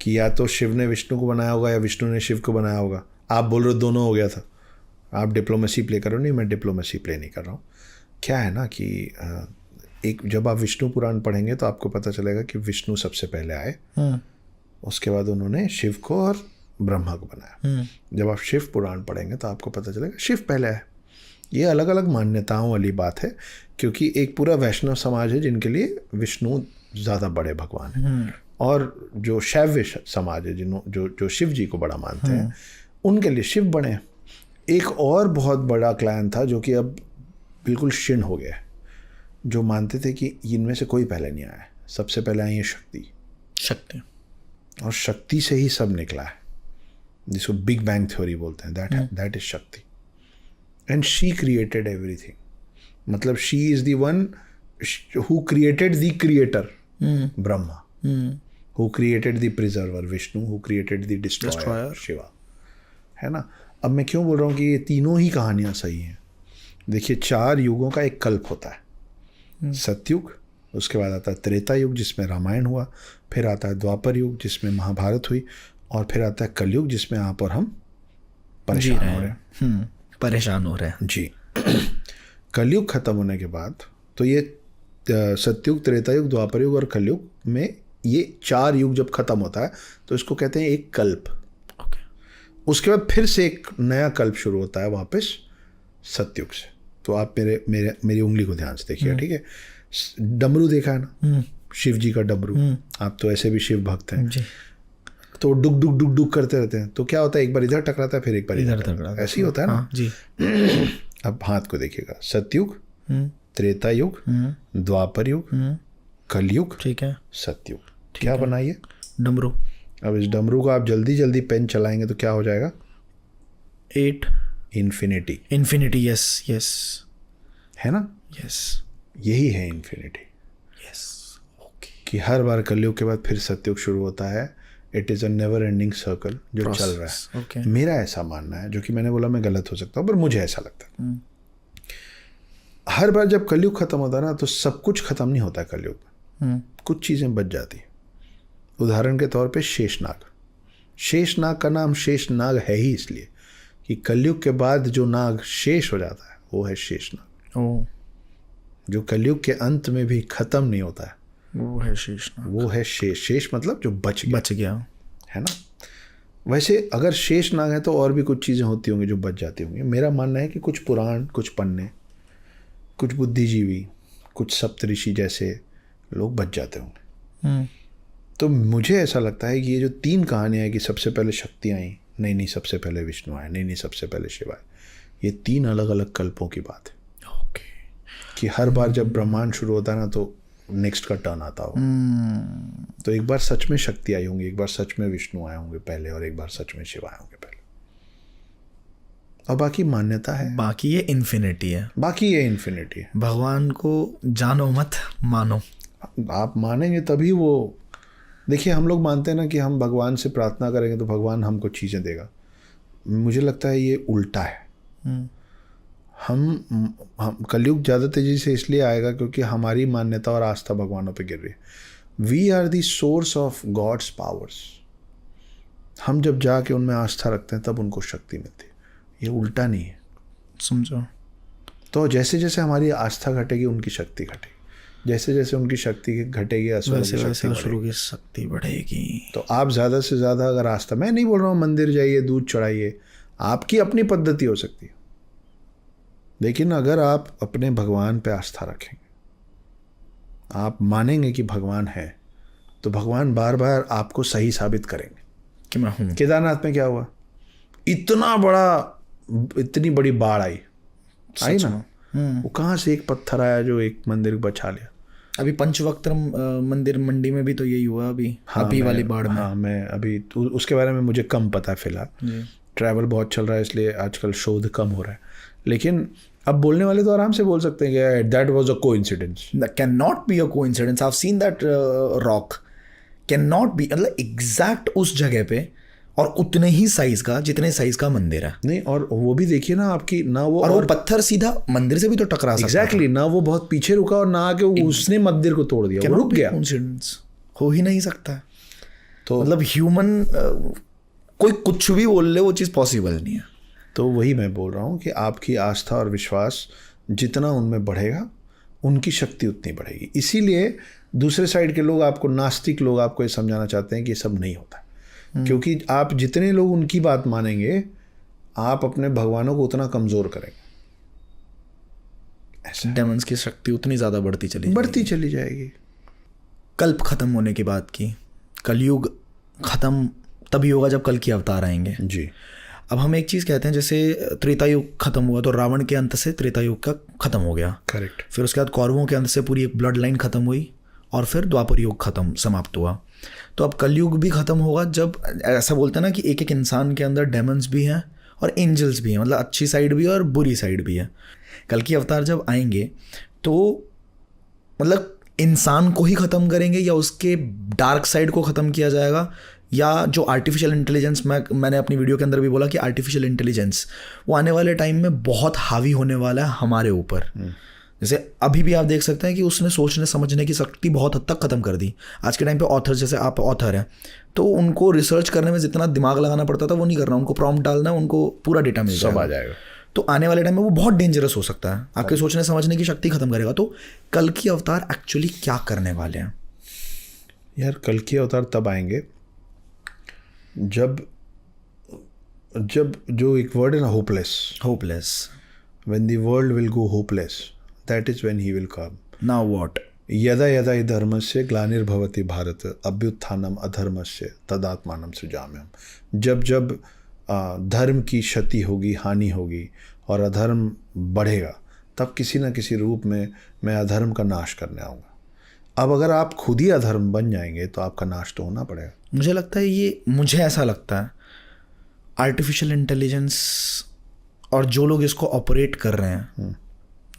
कि या तो शिव ने विष्णु को बनाया होगा या विष्णु ने शिव को बनाया होगा। आप बोल रहे हो दोनों हो गया था, आप डिप्लोमेसी प्ले करो। नहीं, मैं डिप्लोमेसी प्ले नहीं कर रहा हूँ। क्या है ना कि एक जब आप विष्णु पुराण पढ़ेंगे तो आपको पता चलेगा कि विष्णु सबसे पहले आए, उसके बाद उन्होंने शिव को और ब्रह्मा को बनाया। जब आप शिव पुराण पढ़ेंगे तो आपको पता चलेगा शिव पहले आए। ये अलग अलग मान्यताओं वाली बात है, क्योंकि एक पूरा वैष्णव समाज है जिनके लिए विष्णु ज़्यादा बड़े भगवान हैं, और जो शैव समाज है जो शिव जी को बड़ा मानते हैं, उनके लिए शिव बड़े हैं। एक और बहुत बड़ा क्लैन था जो कि अब बिल्कुल क्षीण हो गया है, जो मानते थे कि इनमें से कोई पहले नहीं आया, सबसे पहले आई है शक्ति, और शक्ति से ही सब निकला है, जिसको बिग बैंग थ्योरी बोलते हैं। दैट इज शक्ति, एंड शी क्रिएटेड एवरीथिंग। मतलब she is the one who created the creator Brahma, who created the preserver Vishnu, who created the destroyer Shiva, है ना। अब मैं क्यों बोल रहा हूँ कि ये तीनों ही कहानियाँ सही हैं। देखिए, 4 युगों का एक कल्प होता है। सतयुग, उसके बाद आता है त्रेता युग जिसमें रामायण हुआ, फिर आता है द्वापर युग जिसमें महाभारत हुई, और फिर आता है कलयुग जिसमें आप और हम परेशान हो रहे हैं। जी। कलयुग खत्म होने के बाद तो ये सतयुग, त्रेता युग, द्वापर युग और कलयुग में ये 4 युग जब खत्म होता है तो इसको कहते हैं एक कल्प। उसके बाद फिर से एक नया कल्प शुरू होता है वापस सतयुग से। तो आप मेरी उंगली को ध्यान से देखिए, ठीक है। डमरू देखा है ना, शिव जी का डमरू। आप तो ऐसे भी शिव भक्त हैं जी। तो डुक डुक डुक डुक करते रहते हैं, तो क्या होता है, एक बार इधर टकराता है फिर एक बार इधर टकराता है, ऐसे ही होता है ना जी। अब हाथ को देखिएगा, सतयुग, त्रेता युग, द्वापर युग, कलयुग, ठीक है, सतयुग। क्या बनाइए, डमरू। अब इस डमरू को आप जल्दी जल्दी पेन चलाएंगे तो क्या हो जाएगा, 8 इन्फिनिटी। यस है ना, यस यही है इन्फिनिटी। Yes, okay. कि हर बार कलयुग के बाद फिर सतयुग शुरू होता है। It is a never ending circle जो चल रहा है। okay. मेरा ऐसा मानना है, जो कि मैंने बोला मैं गलत हो सकता हूँ, पर मुझे ऐसा लगता है। हर बार जब कलयुग खत्म होता है ना, तो सब कुछ खत्म नहीं होता कलयुग में, कुछ चीज़ें बच जाती हैं। उदाहरण के तौर पे शेषनाग का नाम शेषनाग है ही इसलिए कि कलयुग के बाद जो नाग शेष हो जाता है वो है शेषनाग। जो कलयुग के अंत में भी खत्म नहीं होता है वो है शेषनाग। वो है शेष मतलब जो बच गया, है ना। वैसे अगर शेषनाग है तो और भी कुछ चीज़ें होती होंगी जो बच जाती होंगी। मेरा मानना है कि कुछ पुराण, कुछ पन्ने, कुछ बुद्धिजीवी, कुछ सप्तऋषि जैसे लोग बच जाते होंगे। तो मुझे ऐसा लगता है कि ये जो 3 कहानियाँ हैं कि सबसे पहले शक्ति आई, नहीं सबसे पहले विष्णु आए, नहीं सबसे पहले शिव आए, ये 3 अलग अलग कल्पों की बात है। ओके। कि हर बार जब ब्रह्मांड शुरू होता है ना तो नेक्स्ट का टर्न आता हो। तो एक बार सच में शक्ति आई होंगी, एक बार सच में विष्णु आए होंगे पहले, और एक बार सच में शिव आए होंगे पहले। और बाकी मान्यता है, बाकी ये इन्फिनिटी है। भगवान को जानो मत मानो। आप मानेंगे तभी वो। देखिए, हम लोग मानते हैं ना कि हम भगवान से प्रार्थना करेंगे तो भगवान हमको चीज़ें देगा। मुझे लगता है ये उल्टा है। हम कलयुग ज़्यादा तेज़ी से इसलिए आएगा क्योंकि हमारी मान्यता और आस्था भगवानों पे गिर रही है। We are the source of gods powers. हम जब जाके उनमें आस्था रखते हैं तब उनको शक्ति मिलती है, ये उल्टा नहीं है, समझो। तो जैसे जैसे हमारी आस्था घटेगी उनकी शक्ति घटेगी, जैसे जैसे उनकी शक्ति घटेगी असुरों की शक्ति बढ़ेगी। तो आप ज़्यादा से ज़्यादा अगर आस्था, मैं नहीं बोल रहा हूँ मंदिर जाइए दूध चढ़ाइए, आपकी अपनी पद्धति हो सकती है, लेकिन अगर आप अपने भगवान पे आस्था रखेंगे, आप मानेंगे कि भगवान है, तो भगवान बार बार आपको सही साबित करेंगे कि मैं हूँ। केदारनाथ में क्या हुआ, इतनी बड़ी बाढ़ आई ना, वो कहाँ से एक पत्थर आया जो एक मंदिर को बचा लिया। अभी पंचवक्त्र मंदिर मंडी में भी तो यही हुआ अभी। हाँ, अभी वाली बाढ़ में। हाँ, मैं अभी उसके बारे में मुझे कम पता है फिलहाल, ट्रैवल बहुत चल रहा है इसलिए आजकल शोध कम हो रहा है, लेकिन अब बोलने वाले तो आराम से बोल सकते हैं कि that was a coincidence. That can not be a coincidence. I have seen that rock can not be, मतलब एग्जैक्ट उस जगह पे और उतने ही साइज का जितने साइज का मंदिर है। नहीं, और वो भी देखिए ना आपकी ना वो, और वो पत्थर सीधा मंदिर से भी तो टकरा सकता है। एग्जैक्टली, ना वो बहुत पीछे रुका और ना आके उसने मंदिर को तोड़ दिया, वो रुक गया। कोइंसिडेंस हो ही नहीं सकता। तो मतलब ह्यूमन कोई कुछ भी बोल ले वो चीज़ पॉसिबल नहीं है। तो वही मैं बोल रहा हूँ कि आपकी आस्था और विश्वास जितना उनमें बढ़ेगा उनकी शक्ति उतनी बढ़ेगी। इसीलिए दूसरे साइड के लोग आपको, नास्तिक लोग आपको ये समझाना चाहते हैं कि ये सब नहीं होता, क्योंकि आप जितने लोग उनकी बात मानेंगे आप अपने भगवानों को उतना कमज़ोर करेंगे। ऐसा डेमन्स की शक्ति उतनी ज़्यादा बढ़ती चली जाएगी। कल्प खत्म होने की बात की, कलयुग खत्म तभी होगा जब कल की अवतार आएंगे जी। अब हम एक चीज़ कहते हैं, जैसे त्रेता युग खत्म हुआ तो रावण के अंत से त्रेता युग का खत्म हो गया। करेक्ट। फिर उसके बाद कौरवों के अंत से पूरी एक ब्लड लाइन खत्म हुई और फिर द्वापर युग समाप्त हुआ। तो अब कलयुग भी खत्म होगा जब, ऐसा बोलते हैं ना कि एक एक इंसान के अंदर डेमन्स भी हैं और एंजल्स भी हैं, मतलब अच्छी साइड भी है और बुरी साइड भी है। कल की अवतार जब आएंगे तो मतलब इंसान को ही ख़त्म करेंगे या उसके डार्क साइड को ख़त्म किया जाएगा, या जो आर्टिफिशियल इंटेलिजेंस, मैंने अपनी वीडियो के अंदर भी बोला कि आर्टिफिशियल इंटेलिजेंस वो आने वाले टाइम में बहुत हावी होने वाला है हमारे ऊपर। जैसे अभी भी आप देख सकते हैं कि उसने सोचने समझने की शक्ति बहुत हद तक ख़त्म कर दी। आज के टाइम पे ऑथर, जैसे आप ऑथर हैं तो उनको रिसर्च करने में जितना दिमाग लगाना पड़ता था वो नहीं करना, उनको प्रॉम्प्ट डालना है, उनको पूरा डेटा मिल सब आ जाएगा। तो आने वाले टाइम में वो बहुत डेंजरस हो सकता है, आपके सोचने समझने की शक्ति खत्म करेगा। तो कल की अवतार एक्चुअली क्या करने वाले हैं यार? कल की अवतार तब आएंगे जब जो एक वर्ड है ना, hopeless, when the world will go hopeless, that is when he will come. Now what? यदा यदा हि धर्मस्य ग्लानिर्भवति भारत अभ्युत्थानम अधर्मस्य तदात्मानं सृजाम्यहम्। जब जब धर्म की क्षति होगी, हानि होगी और अधर्म बढ़ेगा, तब किसी न किसी रूप में मैं अधर्म का नाश करने आऊँगा। अब अगर आप खुद ही अधर्म बन जाएंगे तो आपका नाश तो होना पड़ेगा। मुझे ऐसा लगता है आर्टिफिशियल इंटेलिजेंस और जो लोग इसको ऑपरेट कर रहे हैं,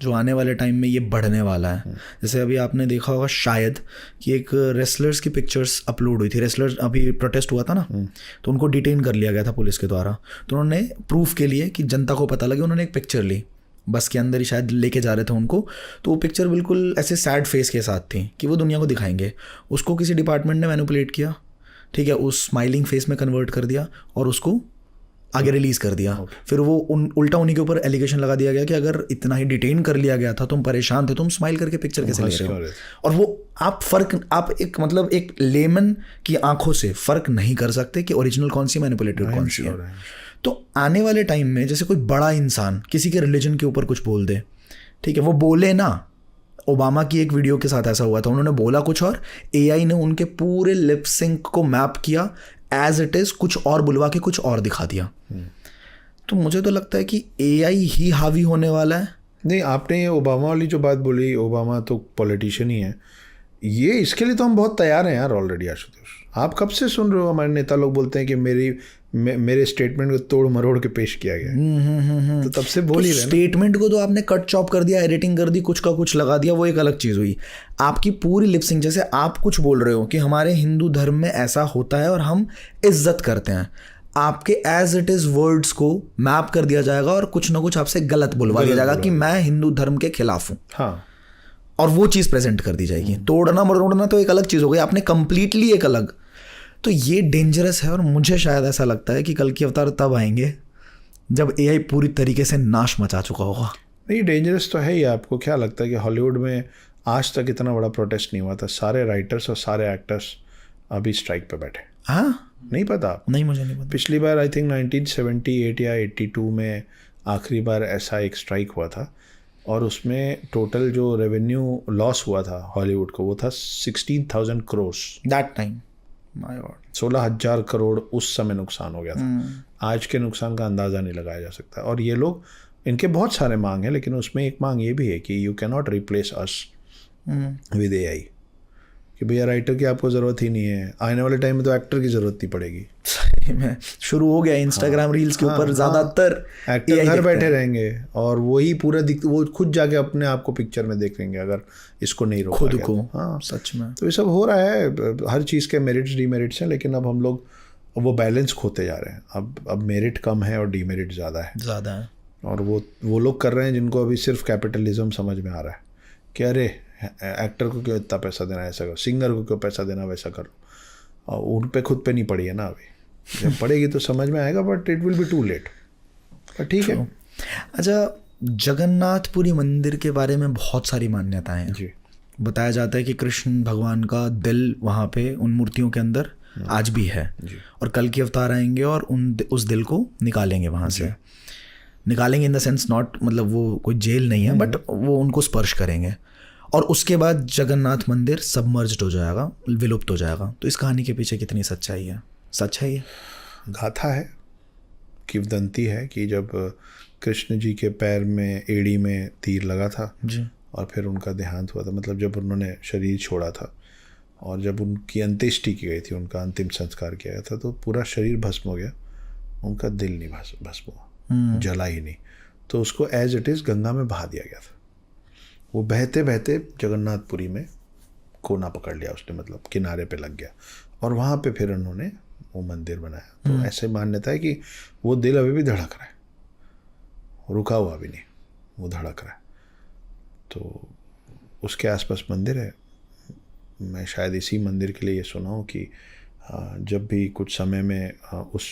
जो आने वाले टाइम में ये बढ़ने वाला है। जैसे अभी आपने देखा होगा शायद कि एक रेसलर्स की पिक्चर्स अपलोड हुई थी, रेसलर्स अभी प्रोटेस्ट हुआ था ना, तो उनको डिटेन कर लिया गया था पुलिस के द्वारा। तो उन्होंने प्रूफ के लिए कि जनता को पता लगे, उन्होंने एक पिक्चर ली, बस के अंदर ही शायद लेके जा रहे थे उनको, तो वो पिक्चर बिल्कुल ऐसे सैड फेस के साथ थी कि वो दुनिया को दिखाएंगे। उसको किसी डिपार्टमेंट ने मैनिपुलेट किया, ठीक है, उस स्माइलिंग फेस में कन्वर्ट कर दिया और उसको आगे रिलीज़ कर दिया। फिर वो उल्टा उन्हीं के ऊपर एलिगेशन लगा दिया गया कि अगर इतना ही डिटेन कर लिया गया था, तुम परेशान थे, तुम स्माइल करके पिक्चर कैसे ले रहे हो? और वो आप एक मतलब एक लेमन की आंखों से फ़र्क नहीं कर सकते कि ओरिजिनल कौन सी, मैनिपुलेटेड कौन सी है। तो आने वाले टाइम में जैसे कोई बड़ा इंसान किसी के रिलीजन के ऊपर कुछ बोल दे, ठीक है, वो बोले ना, ओबामा की एक वीडियो के साथ ऐसा हुआ था, उन्होंने बोला कुछ और एआई ने उनके पूरे लिप सिंक को मैप किया एज इट इज़, कुछ और बुलवा के कुछ और दिखा दिया। तो मुझे तो लगता है कि एआई ही हावी होने वाला है। नहीं, आपने ये ओबामा वाली जो बात बोली, ओबामा तो पॉलिटिशियन ही है, ये इसके लिए तो हम बहुत तैयार हैं यार ऑलरेडी। आशुतोष, आप कब से सुन रहे हो हमारे नेता लोग बोलते हैं कि मेरे स्टेटमेंट को तोड़ मरोड़ के पेश किया गया, तो तब से बोल ही रहे हैं। स्टेटमेंट को तो आपने कट चॉप कर दिया, एडिटिंग कर दी, कुछ का कुछ लगा दिया, वो एक अलग चीज़ हुई। आपकी पूरी लिपसिंग, जैसे आप कुछ बोल रहे हो कि हमारे हिंदू धर्म में ऐसा होता है और हम इज्जत करते हैं, आपके एज इट इज वर्ड्स को मैप कर दिया जाएगा और कुछ ना कुछ आपसे गलत बुलवा दिया जाएगा कि मैं हिंदू धर्म के खिलाफ हूँ, हाँ, और वो चीज़ प्रेजेंट कर दी जाएगी। तोड़ना मरोड़ना तो एक अलग चीज़ हो गई, आपने कंप्लीटली एक अलग। तो ये डेंजरस है, और मुझे शायद ऐसा लगता है कि कल की अवतार तब आएंगे जब एआई पूरी तरीके से नाश मचा चुका होगा। नहीं, डेंजरस तो है ही। आपको क्या लगता है कि हॉलीवुड में आज तक इतना बड़ा प्रोटेस्ट नहीं हुआ था? सारे राइटर्स और सारे एक्टर्स अभी स्ट्राइक पे बैठे। हाँ, नहीं पता आपको? नहीं, मुझे नहीं पता। पिछली बार आई थिंक 1978 या 82 में आखिरी बार ऐसा एक स्ट्राइक हुआ था, और उसमें टोटल जो रेवेन्यू लॉस हुआ था हॉलीवुड को वो था 16,000 crore. That time, my God, 16,000 crore उस समय नुकसान हो गया था। आज के नुकसान का अंदाज़ा नहीं लगाया जा सकता। और ये लोग, इनके बहुत सारे मांग हैं, लेकिन उसमें एक मांग ये भी है कि you can not replace us with AI. कि भैया राइटर की आपको ज़रूरत ही नहीं है, आने वाले टाइम में तो एक्टर की ज़रूरत नहीं पड़ेगी। में शुरू हो गया इंस्टाग्राम रील्स के ऊपर ज़्यादातर एक्टर घर बैठे रहेंगे और वही पूरा वो खुद जाके अपने आप को पिक्चर में देख लेंगे अगर इसको नहीं रोका खुद गया। को। हाँ, सच में। तो ये सब हो रहा है। हर चीज़ के मेरिट्स डीमेरिट्स हैं, लेकिन अब हम लोग वो बैलेंस खोते जा रहे हैं। अब मेरिट कम है और डीमेरिट ज़्यादा है। और वो लोग कर रहे हैं जिनको अभी सिर्फ कैपिटलिज्म समझ में आ रहा है कि अरे एक्टर को क्यों इतना पैसा देना, ऐसा करो, सिंगर को क्यों पैसा देना, वैसा करो। और उन पे खुद पे नहीं पड़ी है ना अभी। जब पड़ेगी तो समझ में आएगा, but it will be too late. पर ठीक है। अच्छा, जगन्नाथपुरी मंदिर के बारे में बहुत सारी मान्यताएं हैं जी। बताया जाता है कि कृष्ण भगवान का दिल वहाँ पे उन मूर्तियों के अंदर आज भी है, और कल की अवतार आएंगे और उस दिल को निकालेंगे वहाँ से। निकालेंगे इन द सेंस नॉट, मतलब वो कोई जेल नहीं है, बट वो उनको स्पर्श करेंगे, और उसके बाद जगन्नाथ मंदिर सबमर्ज्ड हो जाएगा, विलुप्त हो जाएगा। तो इस कहानी के पीछे कितनी सच्चाई है? सच है ये? गाथा है, किंवदंती है कि जब कृष्ण जी के पैर में, एड़ी में तीर लगा था जी, और फिर उनका देहांत हुआ था, मतलब जब उन्होंने शरीर छोड़ा था और जब उनकी अंत्येष्टि की गई थी, उनका अंतिम संस्कार किया गया था, तो पूरा शरीर भस्म हो गया, उनका दिल नहीं भस्म हुआ, जला ही नहीं। तो उसको एज इट इज़ गंगा में बहा दिया गया था। वो बहते बहते जगन्नाथपुरी में कोना पकड़ लिया उसने, मतलब किनारे पे लग गया, और वहाँ पे फिर उन्होंने वो मंदिर बनाया। तो ऐसे मान्यता है कि वो दिल अभी भी धड़क रहा है, रुका हुआ भी नहीं, वो धड़क रहा है। तो उसके आसपास मंदिर है। मैं शायद इसी मंदिर के लिए ये सुना हूँ कि जब भी कुछ समय में उस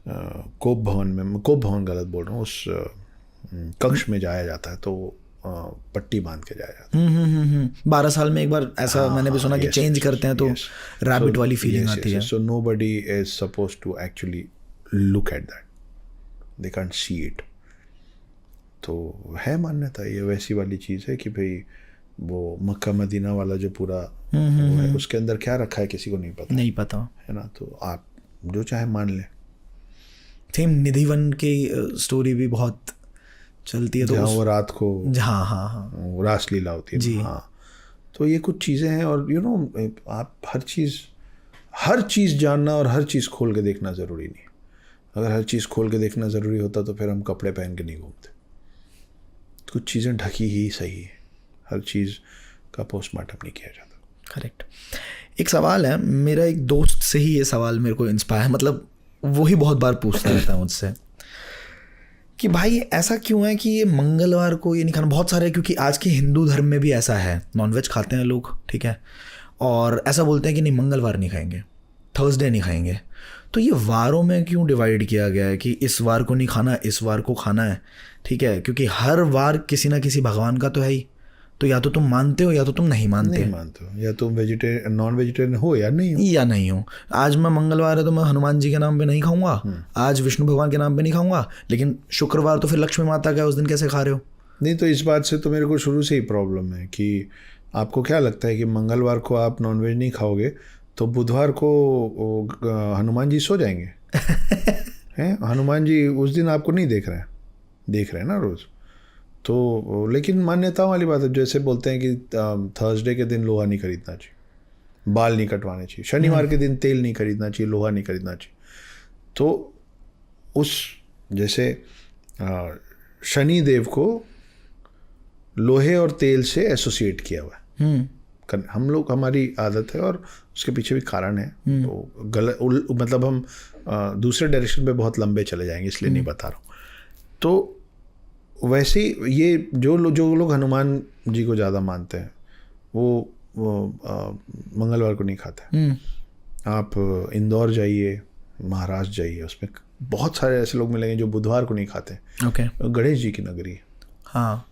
कोप भवन गलत बोल रहा हूँ, उस कक्ष में जाया जाता है तो पट्टी बांध के जाया जाता है। 12 साल में एक बार ऐसा मैंने भी सुना कि चेंज करते हैं, तो रैबिट वाली फीलिंग आती है। So nobody is supposed to actually look at that, they can't see it. तो है मान्यता, ये वैसी वाली चीज़ है कि भाई वो मक्का मदीना वाला जो पूरा वो है, उसके अंदर क्या रखा है किसी को नहीं पता है ना। तो आप जो चाहे मान लें। सेम निधिवन की स्टोरी भी बहुत चलती है, तो वो रात को हाँ वो रासलीला होती है जी। हाँ, तो ये कुछ चीज़ें हैं। और यू नो, आप हर चीज़ जानना और हर चीज़ खोल के देखना ज़रूरी नहीं। अगर हर चीज़ खोल के देखना ज़रूरी होता तो फिर हम कपड़े पहन के नहीं घूमते। कुछ चीज़ें ढकी ही सही है, हर चीज़ का पोस्टमार्टम नहीं किया जाता। करेक्ट। एक सवाल है, मेरा एक दोस्त से ही ये सवाल मेरे को इंस्पायर, मतलब वो ही बहुत बार पूछता रहता है मुझसे कि भाई ऐसा क्यों है कि ये मंगलवार को ये नहीं खाना। बहुत सारे, क्योंकि आज के हिंदू धर्म में भी ऐसा है, नॉनवेज खाते हैं लोग, ठीक है, और ऐसा बोलते हैं कि नहीं मंगलवार नहीं खाएंगे, थर्सडे नहीं खाएंगे। तो ये वारों में क्यों डिवाइड किया गया है कि इस वार को नहीं खाना, इस वार को खाना है, ठीक है, क्योंकि हर वार किसी ना किसी भगवान का तो है ही। तो या तो तुम मानते हो या तो तुम नहीं मानते हो, या तुम वेजिटेरियन नॉन वेजिटेरियन हो या नहीं हो। आज मैं मंगलवार है तो मैं हनुमान जी के नाम पे नहीं खाऊंगा, आज विष्णु भगवान के नाम पे नहीं खाऊंगा, लेकिन शुक्रवार तो फिर लक्ष्मी माता का, उस दिन कैसे खा रहे हो? नहीं, तो इस बात से तो मेरे को शुरू से ही प्रॉब्लम है कि आपको क्या लगता है कि मंगलवार को आप नॉनवेज नहीं खाओगे तो बुधवार को हनुमान जी सो जाएंगे? हैं, हनुमान जी उस दिन आपको नहीं देख रहे हैं ना रोज़। तो लेकिन मान्यताओं वाली बात है, जैसे बोलते हैं कि थर्सडे के दिन लोहा नहीं खरीदना चाहिए, बाल नहीं कटवाने चाहिए, शनिवार के दिन तेल नहीं खरीदना चाहिए, लोहा नहीं खरीदना चाहिए। तो उस जैसे शनि देव को लोहे और तेल से एसोसिएट किया हुआ है, हम लोग, हमारी आदत है और उसके पीछे भी कारण है। तो मतलब हम दूसरे डायरेक्शन पे बहुत लंबे चले जाएंगे, इसलिए नहीं बता रहा हूँ। तो वैसे ही ये जो लोग हनुमान जी को ज़्यादा मानते हैं वो मंगलवार को नहीं खाते। आप इंदौर जाइए, महाराष्ट्र जाइए, उसमें बहुत सारे ऐसे लोग मिलेंगे जो बुधवार को नहीं खाते। ओके। गणेश जी की नगरी है, हाँ,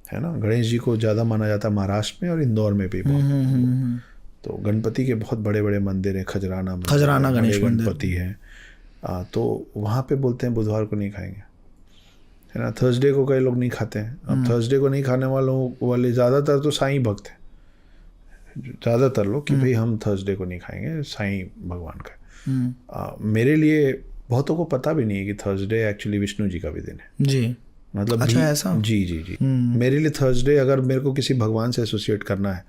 है ना। गणेश जी को ज़्यादा माना जाता है महाराष्ट्र में और इंदौर में भी बहुत। तो गणपति के बहुत बड़े बड़े मंदिर हैं, खजराना गणेश मंदिर गणपति हैं। तो वहाँ पे बोलते हैं बुधवार को नहीं खाएंगे, है ना। थर्सडे को कई लोग नहीं खाते हैं। अब थर्सडे को नहीं खाने वाले ज़्यादातर तो साईं भक्त हैं, ज़्यादातर लोग, कि भाई हम थर्सडे को नहीं खाएंगे, साईं भगवान का। मेरे लिए बहुतों को पता भी नहीं है कि थर्सडे एक्चुअली विष्णु जी का भी दिन है जी। मतलब अच्छा, ऐसा? जी। मेरे लिए थर्सडे, अगर मेरे को किसी भगवान से एसोसिएट करना है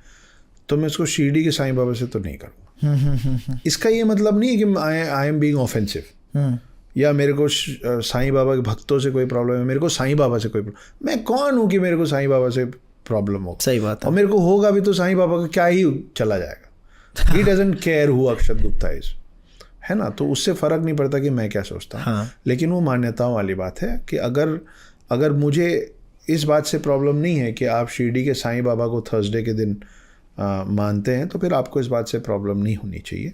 तो मैं उसको शिरडी के साईं बाबा से तो नहीं करूँगा। इसका ये मतलब नहीं है कि आई एम बीइंग ऑफेंसिव या मेरे को साईं बाबा के भक्तों से कोई प्रॉब्लम है, मेरे को साईं बाबा से कोई प्रॉब्लम। मैं कौन हूँ कि मेरे को साईं बाबा से प्रॉब्लम हो? सही बात है। और मेरे को होगा भी तो साईं बाबा का क्या ही चला जाएगा। He doesn't care who Akshat Gupta is, है ना। तो उससे फ़र्क नहीं पड़ता कि मैं क्या सोचता हूँ। हाँ। लेकिन वो मान्यताओं वाली बात है कि अगर मुझे इस बात से प्रॉब्लम नहीं है कि आप शिरडी के साईं बाबा को थर्सडे के दिन मानते हैं, तो फिर आपको इस बात से प्रॉब्लम नहीं होनी चाहिए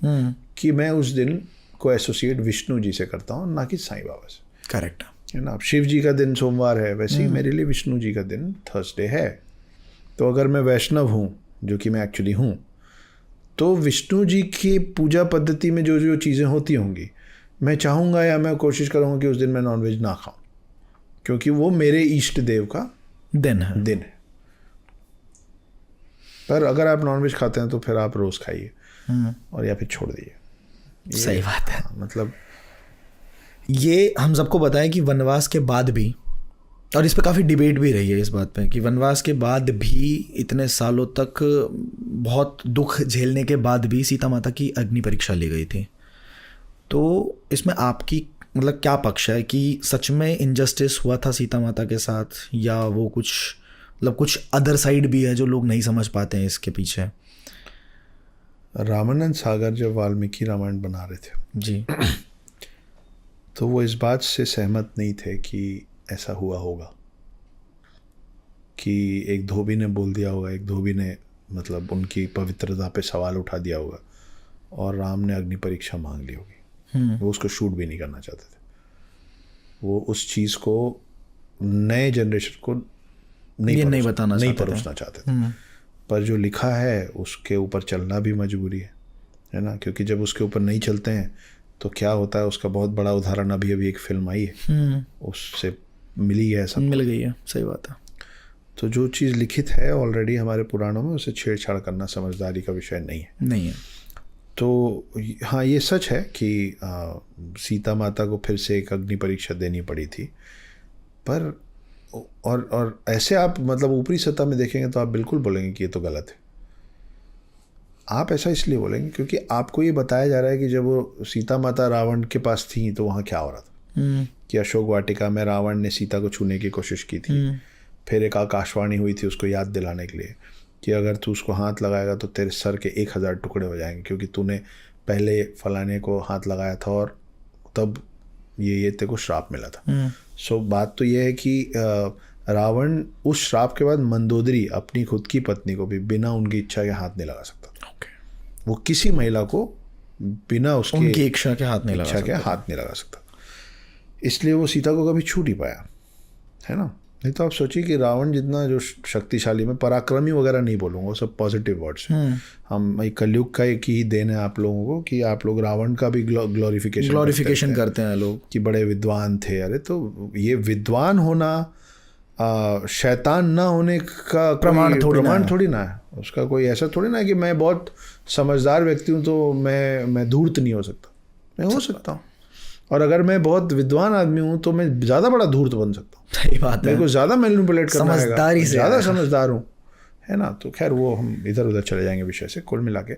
कि मैं उस दिन को एसोसिएट विष्णु जी से करता हूँ, ना कि साईं बाबा से। करेक्ट है ना। अब शिव जी का दिन सोमवार है, वैसे ही मेरे लिए विष्णु जी का दिन थर्सडे है। तो अगर मैं वैष्णव हूँ, जो कि मैं एक्चुअली हूँ, तो विष्णु जी की पूजा पद्धति में जो जो चीज़ें होती होंगी, मैं चाहूँगा या मैं कोशिश करूँगा कि उस दिन मैं नॉनवेज ना खाऊं, क्योंकि वो मेरे इष्ट देव का दिन है। पर अगर आप नॉनवेज खाते हैं तो फिर आप रोज़ खाइए और या फिर छोड़ दीजिए। सही बात है। मतलब ये हम सबको पता है कि वनवास के बाद भी, और इस पे काफ़ी डिबेट भी रही है इस बात पे, कि वनवास के बाद भी इतने सालों तक बहुत दुख झेलने के बाद भी सीता माता की अग्नि परीक्षा ली गई थी। तो इसमें आपकी मतलब क्या पक्ष है कि सच में इनजस्टिस हुआ था सीता माता के साथ, या वो कुछ अदर साइड भी है जो लोग नहीं समझ पाते हैं इसके पीछे? रामानंद सागर जब वाल्मीकि रामायण बना रहे थे जी, तो वो इस बात से सहमत नहीं थे कि ऐसा हुआ होगा, कि एक धोबी ने बोल दिया होगा, एक धोबी ने मतलब उनकी पवित्रता पे सवाल उठा दिया होगा और राम ने अग्नि परीक्षा मांग ली होगी। वो उसको शूट भी नहीं करना चाहते थे। वो उस चीज़ को नए जनरेशन को नहीं परोसना चाहते थे। पर जो लिखा है उसके ऊपर चलना भी मजबूरी है ना। क्योंकि जब उसके ऊपर नहीं चलते हैं तो क्या होता है, उसका बहुत बड़ा उदाहरण अभी एक फिल्म आई है, उससे मिली है, सब मिल गई है। सही बात है। तो जो चीज़ लिखित है ऑलरेडी हमारे पुराणों में, उसे छेड़छाड़ करना समझदारी का विषय नहीं है। तो हाँ, ये सच है कि सीता माता को फिर से एक अग्नि परीक्षा देनी पड़ी थी। पर और ऐसे आप मतलब ऊपरी सतह में देखेंगे तो आप बिल्कुल बोलेंगे कि ये तो गलत है। आप ऐसा इसलिए बोलेंगे क्योंकि आपको ये बताया जा रहा है कि जब वो सीता माता रावण के पास थी तो वहाँ क्या हो रहा था, कि अशोक वाटिका में रावण ने सीता को छूने की कोशिश की थी। फिर एक आकाशवाणी हुई थी उसको याद दिलाने के लिए कि अगर तू उसको हाथ लगाएगा तो तेरे सर के 1000 टुकड़े हो जाएंगे, क्योंकि तूने पहले फलाने को हाथ लगाया था और तब ये तेरे को श्राप मिला था। सो बात तो ये है कि रावण उस श्राप के बाद मंदोदरी अपनी खुद की पत्नी को भी बिना उनकी इच्छा के हाथ नहीं लगा सकता था। वो किसी महिला को बिना उनकी इच्छा के हाथ नहीं लगा सकता। इसलिए वो सीता को कभी छू नहीं पाया, है ना। नहीं तो आप सोचिए कि रावण जितना जो शक्तिशाली, में पराक्रमी वगैरह नहीं बोलूँगा, वो सब पॉजिटिव वर्ड्स हैं। हम कलयुग का एक ही देन है आप लोगों को कि आप लोग रावण का भी ग्लोरिफिकेशन करते हैं लोग कि बड़े विद्वान थे। अरे तो ये विद्वान होना शैतान ना होने का प्रमाण थोड़ी ना है। उसका कोई ऐसा थोड़ी ना है कि मैं बहुत समझदार व्यक्ति हूँ तो मैं धूर्त नहीं हो सकता। मैं हो सकता हूँ, और अगर मैं बहुत विद्वान आदमी हूँ तो मैं ज़्यादा बड़ा धूर्त बन सकता हूँ। सही बात है। मेरे को ज़्यादा मैनिपुलेट करना है, समझदारी से ज़्यादा समझदार हूँ, है ना। तो खैर वो हम इधर उधर चले जाएंगे विषय से। कुल मिला के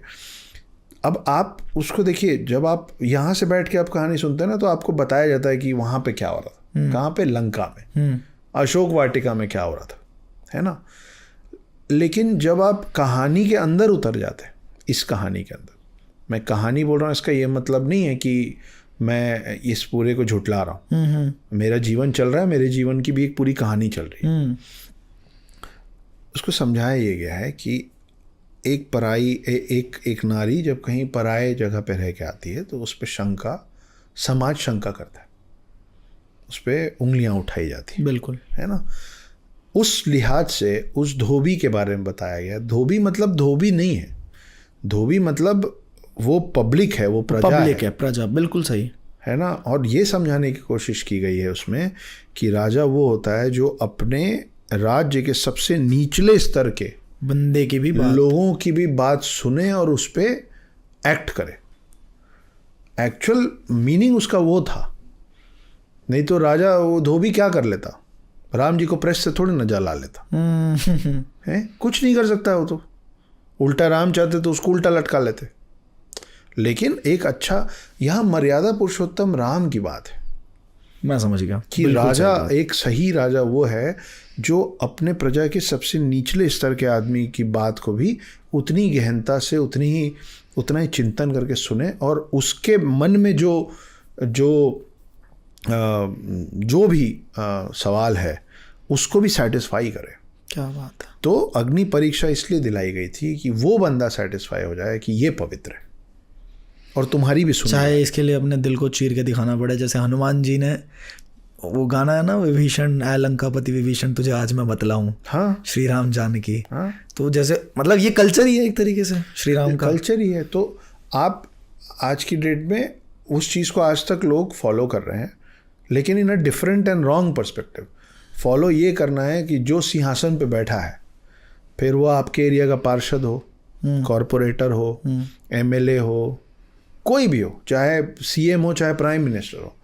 अब आप उसको देखिए, जब आप यहाँ से बैठ के आप कहानी सुनते हैं ना तो आपको बताया जाता है कि वहाँ पे क्या हो रहा था, कहाँ पे, लंका में, अशोक वाटिका में क्या हो रहा था, है ना। लेकिन जब आप कहानी के अंदर उतर जाते हैं, इस कहानी के अंदर, मैं कहानी बोल रहा हूँ इसका ये मतलब नहीं है कि मैं इस पूरे को झुठला रहा हूँ। मेरा जीवन चल रहा है, मेरे जीवन की भी एक पूरी कहानी चल रही है। उसको समझाया ये गया है कि एक पराई एक नारी जब कहीं पराए जगह पे रह के आती है तो उस पर शंका, समाज शंका करता है, उस पर उंगलियां उठाई जाती हैं, बिल्कुल, है ना। उस लिहाज से उस धोबी के बारे में बताया गया। धोबी मतलब धोबी नहीं है, धोबी मतलब वो पब्लिक है, वो प्रजा पब्लिक है, प्रजा, बिल्कुल सही है ना। और ये समझाने की कोशिश की गई है उसमें कि राजा वो होता है जो अपने राज्य के सबसे निचले स्तर के बंदे की भी बात, लोगों की भी बात सुने और उस पर एक्ट करे। एक्चुअल मीनिंग उसका वो था, नहीं तो राजा वो धोबी क्या कर लेता, राम जी को प्रेस से थोड़ी न जला लेता है, कुछ नहीं कर सकता वो तो। उल्टा राम चाहते तो उसको उल्टा लटका लेते। लेकिन एक अच्छा, यहाँ मर्यादा पुरुषोत्तम राम की बात है। मैं समझ गया कि राजा, एक सही राजा वो है जो अपने प्रजा के सबसे निचले स्तर के आदमी की बात को भी उतनी गहनता से, उतना ही चिंतन करके सुने और उसके मन में जो भी सवाल है उसको भी सेटिस्फाई करे। क्या बात है। तो अग्नि परीक्षा इसलिए दिलाई गई थी कि वो बंदा सेटिस्फाई हो जाए कि ये पवित्र है और तुम्हारी भी सुनो, चाहे इसके लिए अपने दिल को चीर के दिखाना पड़े। जैसे हनुमान जी ने वो गाना है ना, विभीषण ऐ लंकापति विभीषण तुझे आज मैं बतलाऊं, हाँ, श्री राम जानकी। हाँ, तो जैसे मतलब ये कल्चर ही है एक तरीके से, श्री राम का कल्चर ही है। तो आप आज की डेट में उस चीज़ को आज तक लोग फॉलो कर रहे हैं, लेकिन in a different and wrong perspective. Follow ये करना है कि जो सिंहासन पे बैठा है, फिर वो आपके एरिया का पार्षद हो, कॉरपोरेटर हो, एमएलए हो, कोई भी हो, चाहे सीएम हो, चाहे प्राइम मिनिस्टर हो,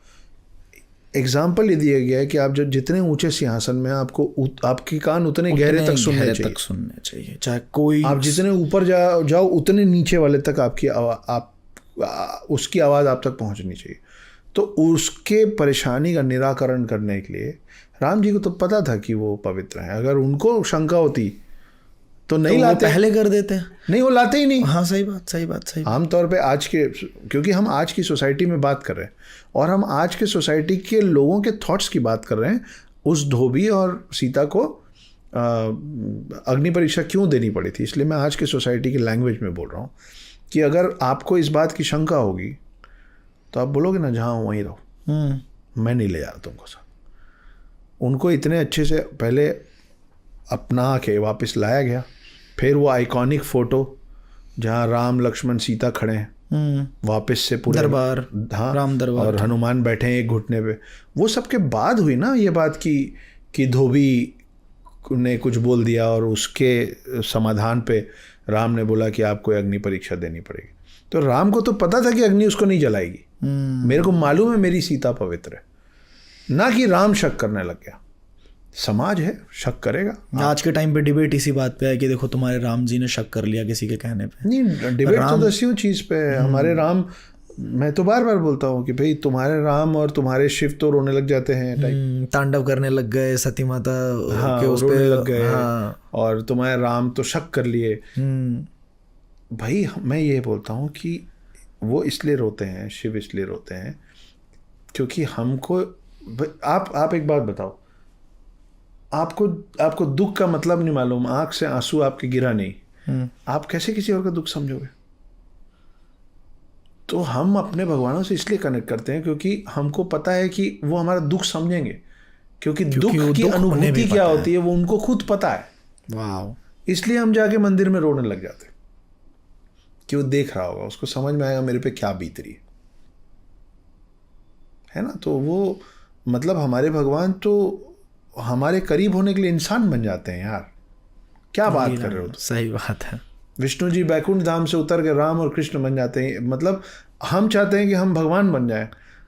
एग्जाम्पल ये दिया गया है कि आप जब जितने ऊंचे सिंहासन में, आपको आपके कान उतने गहरे तक सुनने चाहिए। चाहे कोई, आप जितने ऊपर जाओ उतने नीचे वाले तक आपकी उसकी आवाज़ आप तक पहुंचनी चाहिए। तो उसके परेशानी का निराकरण करने के लिए राम जी को तो पता था कि वो पवित्र हैं। अगर उनको शंका होती तो नहीं लाते, पहले कर देते हैं, नहीं वो लाते ही नहीं। हाँ, सही बात। आमतौर पे आज के, क्योंकि हम आज की सोसाइटी में बात कर रहे हैं और हम आज के सोसाइटी के लोगों के थॉट्स की बात कर रहे हैं। उस धोबी और सीता को अग्नि परीक्षा क्यों देनी पड़ी थी, इसलिए मैं आज के सोसाइटी की लैंग्वेज में बोल रहा हूँ कि अगर आपको इस बात की शंका होगी तो आप बोलोगे ना, जहाँ वहीं रहो, मैं नहीं ले जा रहा तुमको साथ। उनको इतने अच्छे से पहले अपना के वापस लाया गया, फिर वो आइकॉनिक फोटो जहाँ राम लक्ष्मण सीता खड़े हैं, वापस से पूरे दरबार, हाँ, राम दरबार, और हनुमान बैठे हैं एक घुटने पे। वो सबके बाद हुई ना ये बात कि धोबी ने कुछ बोल दिया और उसके समाधान पे राम ने बोला कि आपको अग्नि परीक्षा देनी पड़ेगी। तो राम को तो पता था कि अग्नि उसको नहीं जलाएगी, मेरे को मालूम है मेरी सीता पवित्र है, ना कि राम शक करने लग गया। समाज है, शक करेगा। आज के टाइम पे डिबेट इसी बात पे है कि देखो तुम्हारे राम जी ने शक कर लिया किसी के कहने पे। नहीं, डिबेट तो दसियों चीज़ पे है। हमारे राम, मैं तो बार बार बोलता हूँ कि भाई तुम्हारे राम और तुम्हारे शिव तो रोने लग जाते हैं, तांडव करने लग गए, सती माता हाँ, के उस रोने पे लग गए, हाँ। और तुम्हारे राम तो शक कर लिए। भाई मैं ये बोलता हूँ कि वो इसलिए रोते हैं, शिव इसलिए रोते हैं क्योंकि हमको, आप एक बात बताओ, आपको दुख का मतलब नहीं मालूम, आंख से आंसू आपके गिरा नहीं, आप कैसे किसी और का दुख समझोगे? तो हम अपने भगवानों से इसलिए कनेक्ट करते हैं क्योंकि हमको पता है कि वो हमारा दुख समझेंगे, क्योंकि दुख की अनुभूति क्या होती है वो उनको खुद पता है। वाह। इसलिए हम जाके मंदिर में रोने लग जाते हैं कि वो देख रहा होगा, उसको समझ में आएगा मेरे पे क्या बीत रही है ना। तो वो मतलब हमारे भगवान तो हमारे करीब होने के लिए इंसान बन जाते हैं यार, क्या बात कर रहे हो? सही बात है। विष्णु जी बैकुंठ धाम से उतर के राम और कृष्ण बन जाते हैं। मतलब हम चाहते हैं कि हम भगवान बन जाएं,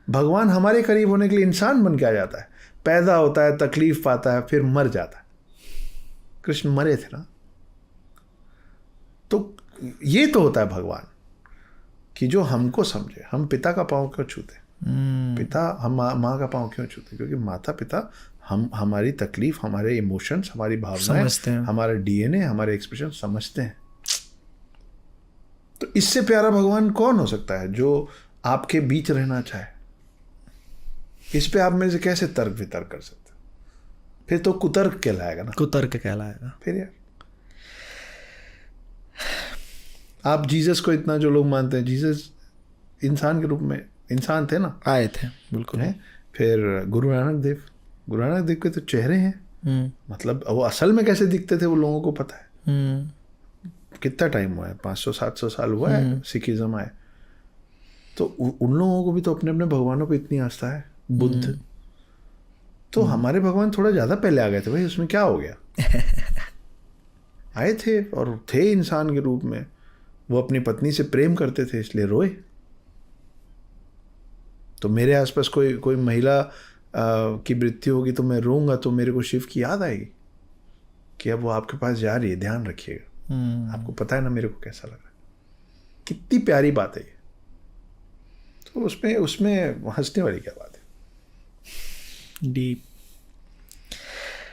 भगवान हमारे करीब होने के लिए इंसान बन के आ जाता है, पैदा होता है, तकलीफ पाता है, फिर मर जाता है। कृष्ण मरे थे ना। तो ये तो होता है भगवान कि जो हमको समझे। हम पिता का पाँव क्यों छूते? पिता, हम माँ का पाँव क्यों छूते? क्योंकि माता पिता हमारी तकलीफ, हमारे इमोशंस, हमारी भावनाएं, समझते हैं। हमारा डीएनए, हमारे एक्सप्रेशन समझते हैं। तो इससे प्यारा भगवान कौन हो सकता है जो आपके बीच रहना चाहे? इस पे आप मेरे से कैसे तर्क वितर्क कर सकते? फिर तो कुतर्क कहलाएगा ना। कुतर्क कहलाएगा। फिर यार आप जीसस को इतना जो लोग मानते हैं, जीसस इंसान के रूप में इंसान थे ना, आए थे बिल्कुल। हैं? फिर गुरु नानक देव के तो चेहरे हैं, मतलब वो असल में कैसे दिखते थे वो लोगों को पता है। कितना टाइम हुआ है? 500-700 साल हुआ है सिखिज्म आए। तो उन लोगों को भी तो अपने अपने भगवानों पे इतनी आस्था है। बुद्ध तो हमारे भगवान थोड़ा ज़्यादा पहले आ गए थे भाई, उसमें क्या हो गया? आए थे और थे इंसान के रूप में। वो अपनी पत्नी से प्रेम करते थे इसलिए रोए। तो मेरे आसपास कोई महिला की मृत्यु होगी तो मैं रोऊंगा, तो मेरे को शिव की याद आएगी कि अब वो आपके पास जा रही है, ध्यान रखिएगा। आपको पता है ना मेरे को कैसा लग रहा है। कितनी प्यारी बात है ये। तो उसमें हंसने वाली क्या बात है? डीप।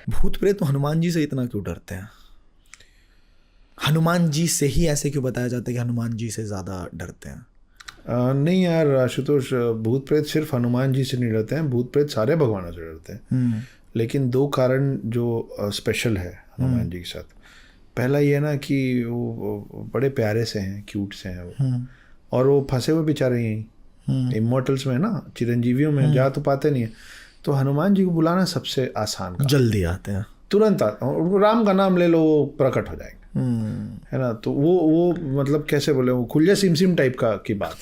भूत प्रेत तो हनुमान जी से इतना क्यों डरते हैं? हनुमान जी से ही ऐसे क्यों बताया जाता है कि हनुमान जी से ज़्यादा डरते हैं? नहीं यार आशुतोष, भूत प्रेत सिर्फ हनुमान जी से नहीं डरते हैं, भूत प्रेत सारे भगवानों से डरते हैं। लेकिन 2 कारण जो स्पेशल है हनुमान जी के साथ। पहला ये ना कि वो बड़े प्यारे से हैं, क्यूट से हैं वो, और वो फंसे हुए बेचारे यहीं इमोर्टल्स में ना, चिरंजीवियों में जा तो पाते नहीं है। तो हनुमान जी को बुलाना सबसे आसान काम, जल्दी आते हैं, तुरंत राम का नाम ले लो, वो प्रकट हो जाएंगे, है ना। तो वो मतलब कैसे बोले, वो खुलिया सिमसिम टाइप की बात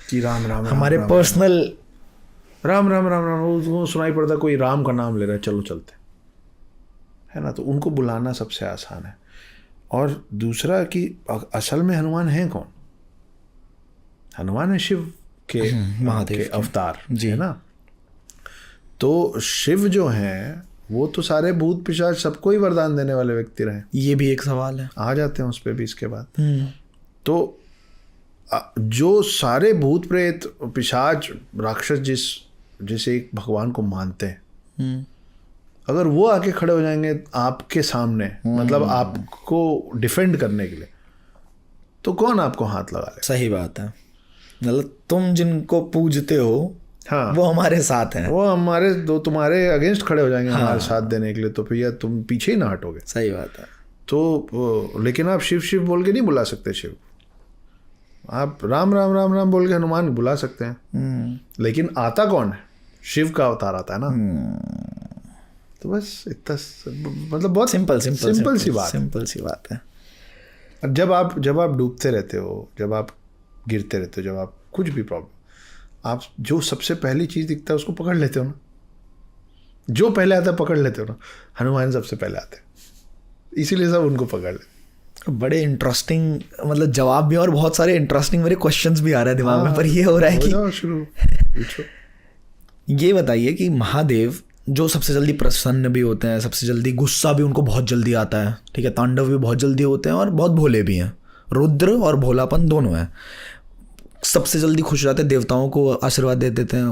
कि राम राम हमारे पर्सनल राम राम राम राम वो सुनाई पड़ता कोई राम का नाम ले रहा है, चलो चलते, है ना। तो उनको बुलाना सबसे आसान है। और दूसरा कि असल में हनुमान है कौन? हनुमान है शिव के महादेव के अवतार, है ना। तो शिव जो हैं वो तो सारे भूत पिशाच सबको ही वरदान देने वाले व्यक्ति रहे। ये भी एक सवाल है, आ जाते हैं उस पर भी इसके बाद। तो जो सारे भूत प्रेत पिशाच राक्षस जिसे एक भगवान को मानते हैं, अगर वो आके खड़े हो जाएंगे आपके सामने, मतलब आपको डिफेंड करने के लिए, तो कौन आपको हाथ लगा ले? सही बात है। मतलब तुम जिनको पूजते हो, हाँ, वो हमारे साथ हैं, वो तुम्हारे अगेंस्ट खड़े हो जाएंगे, हाँ, हमारे साथ देने के लिए। तो भैया तुम पीछे ही ना हटोगे। सही बात है। तो लेकिन आप शिव शिव बोल के नहीं बुला सकते शिव, आप राम राम राम राम बोल के हनुमान बुला सकते हैं। लेकिन आता कौन है? शिव का अवतार आता है ना। तो बस इतना, मतलब बहुत सिंपल सी बात है। जब आप डूबते रहते हो, जब आप गिरते रहते हो, जब आप कुछ भी प्रॉब्लम, आप जो सबसे पहली चीज़ दिखता है उसको पकड़ लेते हो ना। जो पहले आता है पकड़ लेते हो ना। हनुमान सबसे पहले आते हैं, इसीलिए सब उनको पकड़ लेते। बड़े इंटरेस्टिंग मतलब जवाब भी, और बहुत सारे इंटरेस्टिंग मेरे क्वेश्चंस भी आ रहे हैं दिमाग में। पर ये हो रहा है कि शुरू ये बताइए कि महादेव जो सबसे जल्दी प्रसन्न भी होते हैं, सबसे जल्दी गुस्सा भी उनको बहुत जल्दी आता है, ठीक है, तांडव भी बहुत जल्दी होते हैं, और बहुत भोले भी हैं। रुद्र और भोलापन दोनों है। सबसे जल्दी खुश रहते हैं, देवताओं को आशीर्वाद दे देते हैं।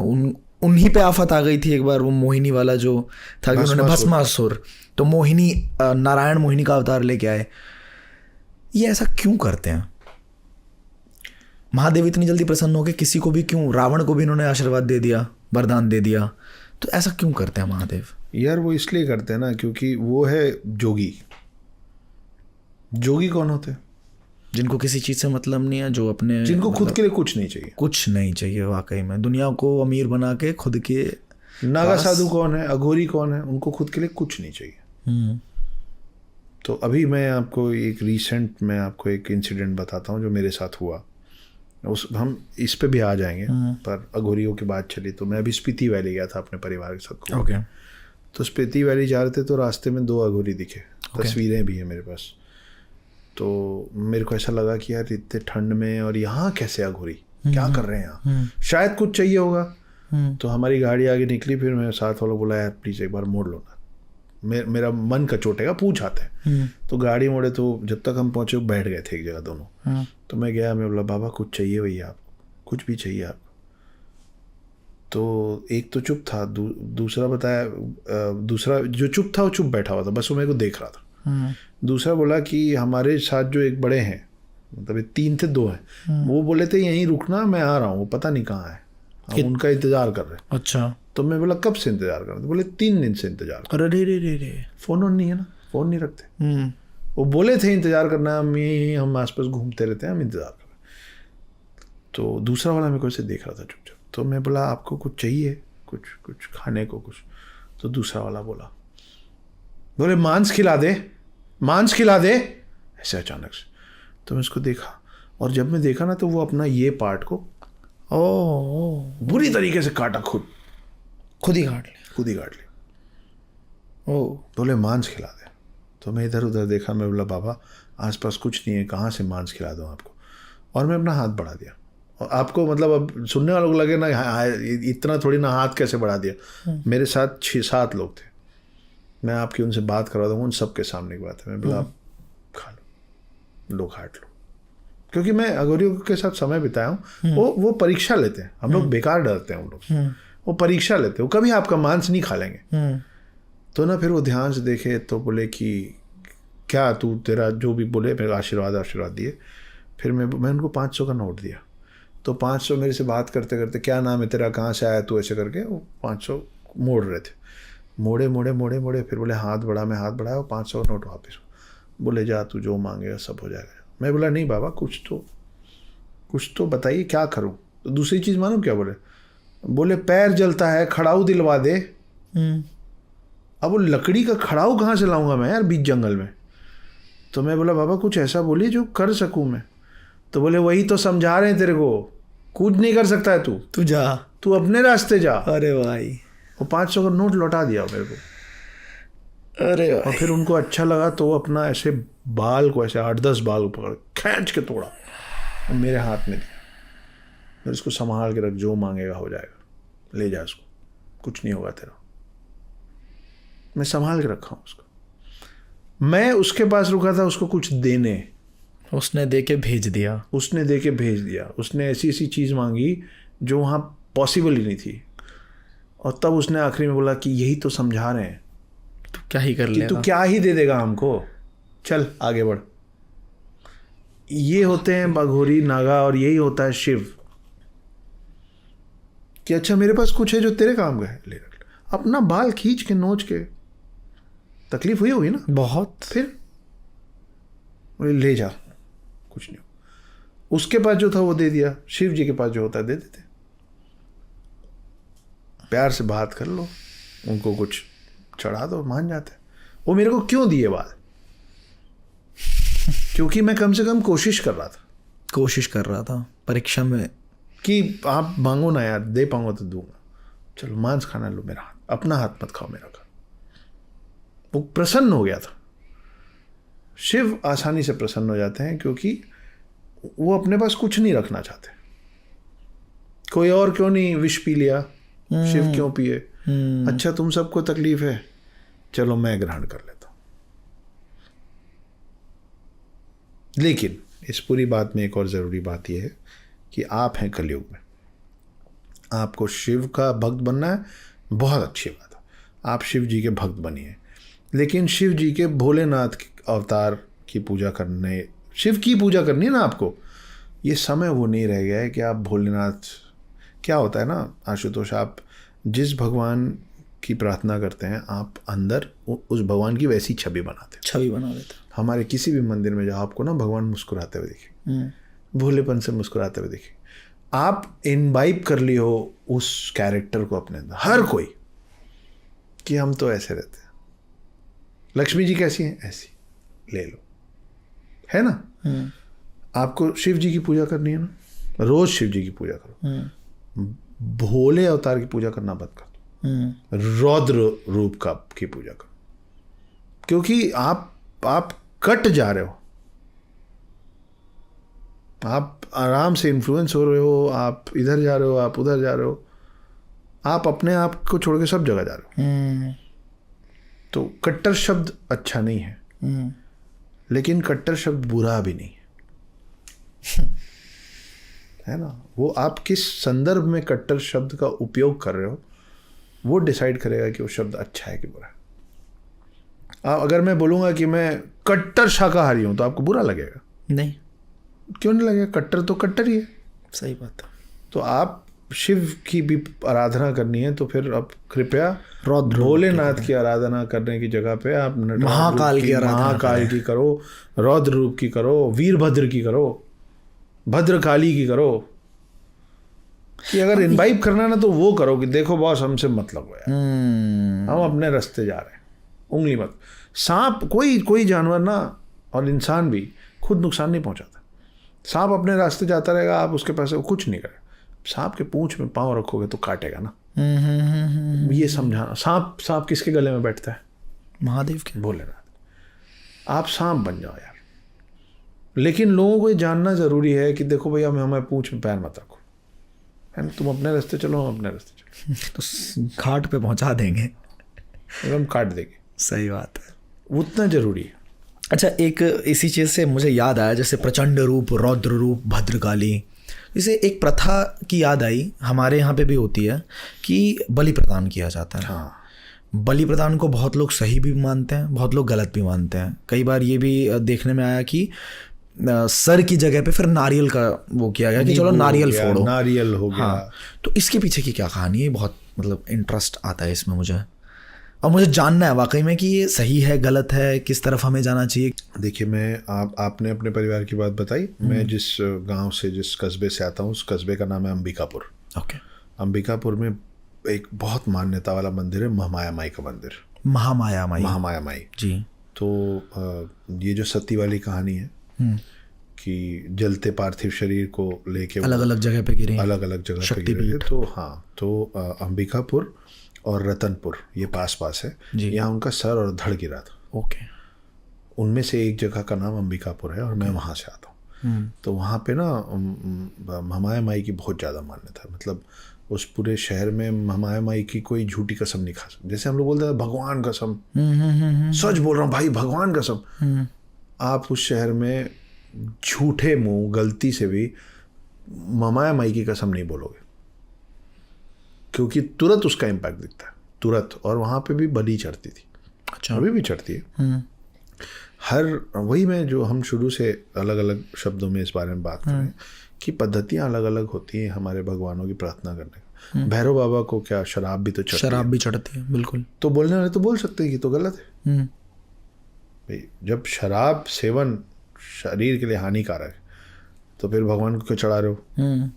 उन्हीं पे आफत आ गई थी एक बार, वो मोहिनी वाला जो था, उन्होंने भस्मासुर, तो मोहिनी, नारायण मोहिनी का अवतार लेके आए। ये ऐसा क्यों करते हैं? महादेव इतनी जल्दी प्रसन्न हो गए किसी को भी क्यों? रावण को भी इन्होंने आशीर्वाद दे दिया, वरदान दे दिया। तो ऐसा क्यों करते हैं महादेव? यार वो इसलिए करते हैं ना क्योंकि वो है जोगी। जोगी कौन होते हैं? जिनको किसी चीज़ से मतलब नहीं है, जो अपने, जिनको खुद के लिए कुछ नहीं चाहिए। वाकई में दुनिया को अमीर बना के खुद के। नागा साधु कौन है? अघोरी कौन है? उनको खुद के लिए कुछ नहीं चाहिए। तो अभी मैं आपको एक इंसिडेंट बताता हूँ जो मेरे साथ हुआ। हम इस पे भी आ जाएंगे, पर अघोरियों की बात चली तो मैं अभी स्पीति वैली गया था अपने परिवार के साथ। ओके। तो स्पीति वैली जा रहे थे तो रास्ते में 2 अघोरी दिखे। तस्वीरें भी हैं मेरे पास। तो मेरे को ऐसा लगा कि यार इतने ठंड में और यहाँ कैसे अघोरी, क्या कर रहे हैं यहाँ? शायद कुछ चाहिए होगा। तो हमारी गाड़ी आगे निकली, फिर मैं साथ वालों बोला यार प्लीज़ एक बार मोड़ लो ना, मेरा मन कचोटेगा, पूछ आते हैं। तो गाड़ी मोड़े, तो जब तक हम पहुँचे बैठ गए थे एक जगह दोनों। तो मैं गया, मैं बोला बाबा कुछ चाहिए भैया आपको, कुछ भी चाहिए आपको? तो एक तो चुप था, दूसरा बताया, दूसरा जो चुप था वो चुप बैठा हुआ था, बस वो मेरे को देख रहा था। दूसरा बोला कि हमारे साथ जो एक बड़े हैं, मतलब ये 3 थे 2 हैं, वो बोले थे यहीं रुकना, मैं आ रहा हूँ, वो पता नहीं कहाँ है, हम उनका इंतज़ार कर रहे हैं। अच्छा। तो मैं बोला कब से इंतज़ार कर रहे थे? बोले 3 दिन से इंतज़ार कर। अरे रे रे रे। फ़ोन ऑन नहीं है ना, फ़ोन नहीं रखते। वो बोले थे इंतज़ार करना, हम आसपास घूमते रहते हैं, हम इंतज़ार कर रहे हैं। तो दूसरा वाला मेरे को ऐसे देख रहा था चुपचाप। तो मैं बोला आपको कुछ चाहिए, कुछ खाने को कुछ? तो दूसरा वाला बोले मांस खिला दे, मांस खिला दे, ऐसे अचानक से। तो मैं उसको देखा, और जब मैं देखा ना तो वो अपना ये पार्ट को बुरी तरीके से काटा, खुद ही काट ले। बोले मांस खिला दे। तो मैं इधर उधर देखा, मैं बोला बाबा आसपास कुछ नहीं है, कहाँ से मांस खिला दूँ आपको? और मैं अपना हाथ बढ़ा दिया। और आपको मतलब अब सुनने वालों को लगे ना इतना थोड़ी ना, हाथ कैसे बढ़ा दिया? मेरे साथ 6-7 लोग थे, मैं आपकी उनसे बात करवा दूँगा, उन सब के सामने की बात है। मैं बोला आप खा लो काट लो, क्योंकि मैं अघोरियों के साथ समय बिताया हूँ। वो परीक्षा लेते हैं, हम लोग बेकार डरते हैं उन लोग, वो परीक्षा लेते हैं, वो कभी आपका मांस नहीं खा लेंगे। तो ना फिर वो ध्यान से देखे तो बोले कि क्या तू, तेरा जो भी बोले, मेरे आशीर्वाद दिए। फिर मैं उनको 500 का नोट दिया। तो 500 मेरे से बात करते करते, क्या नाम है तेरा, कहाँ से आया तू, ऐसे करके वो 500 मोड़ रहे थे। मोड़े फिर बोले हाथ बढ़ा, मैं हाथ बढ़ाया, वो 500 का नोट वापस। बोले जा तू जो मांगेगा सब हो जाएगा। मैं बोला नहीं बाबा, कुछ तो बताइए क्या करूं? तो दूसरी चीज़ मानो क्या बोले पैर जलता है, खड़ाऊ दिलवा दे। अब वो लकड़ी का खड़ाऊ कहाँ से लाऊंगा मैं यार, बीच जंगल में? तो मैं बोला बाबा कुछ ऐसा बोलिए जो कर सकूं मैं। तो बोले वही तो समझा रहे हैं तेरे को, कुछ नहीं कर सकता है तू जा, तू अपने रास्ते जा। अरे भाई, वो 500 का नोट लौटा दिया मेरे को। अरे और फिर उनको अच्छा लगा तो वो अपना ऐसे बाल को, ऐसे 8-10 बाल को पकड़ खींच के तोड़ा और मेरे हाथ में दिया। मैं इसको संभाल के रख, जो मांगेगा हो जाएगा, ले जा इसको, कुछ नहीं होगा तेरा। मैं संभाल के रखा हूँ उसको। मैं उसके पास रुका था उसको कुछ देने, उसने दे के भेज दिया। उसने ऐसी चीज़ मांगी जो वहाँ पॉसिबल ही नहीं थी। और तब उसने आखिरी में बोला कि यही तो समझा रहे हैं, तू क्या ही कर लेगा, तू क्या ही दे देगा हमको, चल आगे बढ़। ये होते हैं अघोरी नागा, और यही होता है शिव, कि अच्छा मेरे पास कुछ है जो तेरे काम का है, ले रख। अपना बाल खींच के नोच के, तकलीफ हुई होगी ना बहुत, फिर ले जा, कुछ नहीं। उसके पास जो था वो दे दिया, शिव जी के पास जो होता है दे देते। प्यार से बात कर लो, उनको कुछ चढ़ा दो, मान जाते। वो मेरे को क्यों दिए बाल? क्योंकि मैं कम से कम कोशिश कर रहा था परीक्षा में कि आप मांगो ना यार, दे पाऊंगा तो दूंगा, चलो मांस खाना लो मेरा हाथ, अपना हाथ मत खाओ मेरा खा। वो प्रसन्न हो गया था। शिव आसानी से प्रसन्न हो जाते हैं क्योंकि वो अपने पास कुछ नहीं रखना चाहते। कोई और क्यों नहीं विष पी लिया, शिव क्यों पिए? अच्छा तुम सबको तकलीफ है, चलो मैं ग्रहण कर लेता हूं। लेकिन इस पूरी बात में एक और ज़रूरी बात यह है कि आप हैं कलयुग में, आपको शिव का भक्त बनना है, बहुत अच्छी बात है, आप शिव जी के भक्त बनिए। लेकिन शिव जी के भोलेनाथ अवतार की पूजा करने, शिव की पूजा करनी है ना आपको, ये समय वो नहीं रह गया है कि आप भोलेनाथ, क्या होता है ना आशुतोष, आप जिस भगवान की प्रार्थना करते हैं आप अंदर उस भगवान की वैसी छवि बना देते। हमारे किसी भी मंदिर में जाओ, आपको ना भगवान मुस्कुराते हुए दिखे, भोलेपन से मुस्कुराते हुए दिखे। आप इनवाइब कर लिए हो उस कैरेक्टर को अपने अंदर, हर कोई, कि हम तो ऐसे रहते हैं, लक्ष्मी जी कैसी हैं, ऐसी ले लो, है ना। आपको शिव जी की पूजा करनी है ना, रोज शिव जी की पूजा करो, भोले अवतार की पूजा करना बंद कर दो, रौद्र रूप की पूजा करो, क्योंकि आप कट जा रहे हो, आप आराम से इन्फ्लुएंस हो रहे हो, आप इधर जा रहे हो, आप उधर जा रहे हो, आप अपने आप को छोड़ के सब जगह जा रहे हो। तो कट्टर शब्द अच्छा नहीं है, लेकिन कट्टर शब्द बुरा भी नहीं है ना, वो आप किस संदर्भ में कट्टर शब्द का उपयोग कर रहे हो वो डिसाइड करेगा कि वो शब्द अच्छा है कि बुरा है। अगर मैं बोलूँगा कि मैं कट्टर शाकाहारी हूँ तो आपको बुरा लगेगा? नहीं, क्यों नहीं लगेगा? कट्टर तो कट्टर ही है। सही बात है। तो आप शिव की भी आराधना करनी है तो फिर आप कृपया रौद्र रूप भोलेनाथ की आराधना करने की जगह पे आप नटराज महाकाल रूप की आराधना महाकाल की करो, रौद्र रूप की करो, वीरभद्र की करो, भद्रकाली की करो। कि अगर इनवाइब करना ना तो वो करो कि देखो बॉस हमसे मतलब है यार, हम अपने रास्ते जा रहे हैं, उंगली मत। सांप कोई जानवर ना और इंसान भी खुद नुकसान नहीं पहुंचाता। सांप अपने रास्ते जाता रहेगा, आप उसके पास कुछ नहीं करेगा। सांप के पूंछ में पाँव रखोगे तो काटेगा ना। ये समझाना। सांप किसके गले में बैठता है? महादेव के। भोलेनाथ। आप सांप बन जाओ यार, लेकिन लोगों को ये जानना जरूरी है कि देखो भैया हमें पूंछ में पैर मत रखो, है ना, तुम अपने रास्ते चलो, हम अपने रास्ते चलो। तो घाट पे पहुंचा देंगे, हम काट देंगे। सही बात है, उतना जरूरी है। अच्छा, एक इसी चीज़ से मुझे याद आया, जैसे प्रचंड रूप, रौद्र रूप, भद्रकाली, जैसे एक प्रथा की याद आई, हमारे यहाँ पे भी होती है कि बलि प्रदान किया जाता है। हाँ, बलि प्रदान को बहुत लोग सही भी मानते हैं, बहुत लोग गलत भी मानते हैं। कई बार ये भी देखने में आया कि सर की जगह पे फिर नारियल का वो किया गया कि चलो नारियल फोड़ो, नारियल हो गया। हाँ, तो इसके पीछे की क्या कहानी है? बहुत मतलब इंटरेस्ट आता है इसमें मुझे, और मुझे जानना है वाकई में कि ये सही है गलत है, किस तरफ हमें जाना चाहिए। देखिए, मैं आपने अपने परिवार की बात बताई। मैं जिस गांव से, जिस कस्बे से आता हूँ, उस कस्बे का नाम है अंबिकापुर। ओके। अंबिकापुर में एक बहुत मान्यता वाला मंदिर है, महामाया माई का मंदिर। महामाया माई। महामाया माई जी। तो ये जो सती वाली कहानी है कि जलते पार्थिव शरीर को लेके अलग अलग जगह पे गिरे, अलग अलग जगह पे गिरे थे। तो हाँ, तो अंबिकापुर और रतनपुर ये पास पास है। यहाँ उनका सर और धड़ गिरा था। ओके। उनमें से एक जगह का नाम अंबिकापुर है और मैं वहाँ से आता हूँ। तो वहाँ पे ना महामाया माई की बहुत ज़्यादा मान्यता है। मतलब उस पूरे शहर में महामाया माई की कोई झूठी कसम नहीं खा सकता। जैसे हम लोग बोलते हैं भगवान कसम, सच बोल रहा हूँ भाई, भगवान कसम। आप उस शहर में झूठे मुंह गलती से भी महामाया माई की कसम नहीं बोलोगे, क्योंकि तुरंत उसका इम्पैक्ट दिखता है, तुरंत। और वहाँ पे भी बलि चढ़ती थी। अच्छा। अभी भी चढ़ती है। हर वही में जो हम शुरू से अलग अलग शब्दों में इस बारे में बात करें कि पद्धतियाँ अलग अलग होती हैं हमारे भगवानों की प्रार्थना करने का। भैरव बाबा को क्या शराब भी तो चढ़ती है? शराब भी चढ़ती है, बिल्कुल। तो बोलने वाले तो बोल सकते हैं कि तो गलत है। भाई जब शराब सेवन शरीर के लिए हानिकारक है तो फिर भगवान को क्यों चढ़ा रहे हो?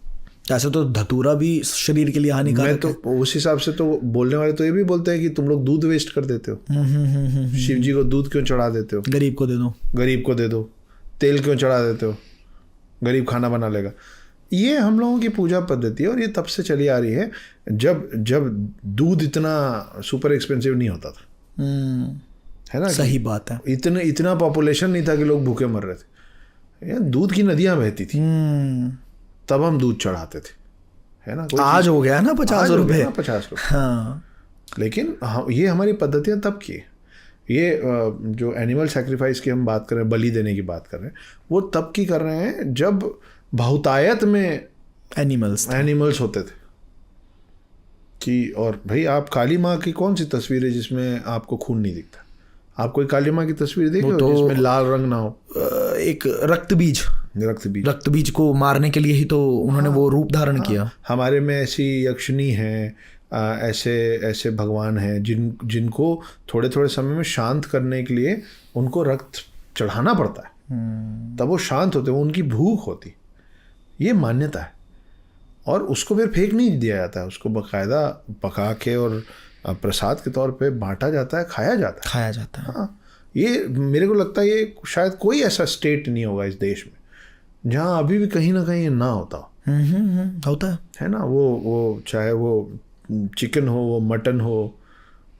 ऐसे तो धतूरा भी शरीर के लिए हानिकारक है। तो उस हिसाब से तो बोलने वाले तो ये भी बोलते हैं कि तुम लोग दूध वेस्ट कर देते हो। शिव जी को दूध क्यों चढ़ा देते हो? गरीब को दे दो, गरीब को दे दो। तेल क्यों चढ़ा देते हो? गरीब खाना बना लेगा। ये हम लोगों की पूजा पद्धति है और ये तब से चली आ रही है जब दूध इतना सुपर एक्सपेंसिव नहीं होता था, है ना? सही बात है। इतना पॉपुलेशन नहीं था कि लोग भूखे मर रहे थे। यार दूध की नदियां बहती थी, तब हम दूध चढ़ाते थे, है ना? आज हो गया ना 50 रुपए। 50 रुपए। हाँ। लेकिन ये हमारी पद्धतियाँ तब की। ये जो एनिमल सेक्रीफाइस की हम बात कर रहे हैं, बलि देने की बात कर रहे हैं, वो तब की कर रहे हैं जब बहुतायत में एनिमल्स होते थे। कि और भाई आप काली माँ की कौन सी तस्वीर है जिसमें आपको खून नहीं दिखता? आप कोई काली माँ की तस्वीर देखी हो जिसमें लाल रंग ना हो? एक रक्त बीज को मारने के लिए ही तो उन्होंने वो रूप धारण किया। हमारे में ऐसी यक्षिणी हैं, ऐसे भगवान हैं जिनको थोड़े थोड़े समय में शांत करने के लिए उनको रक्त चढ़ाना पड़ता है, तब वो शांत होते हैं, उनकी भूख होती। ये मान्यता है। और उसको फिर फेंक नहीं दिया जाता है, उसको बाकायदा पका के और प्रसाद के तौर पे बांटा जाता है, खाया जाता है। हाँ, ये मेरे को लगता है ये शायद कोई ऐसा स्टेट नहीं होगा इस देश में जहाँ अभी भी कहीं ना कहीं ना होता होता है ना? वो चाहे वो चिकन हो, वो मटन हो,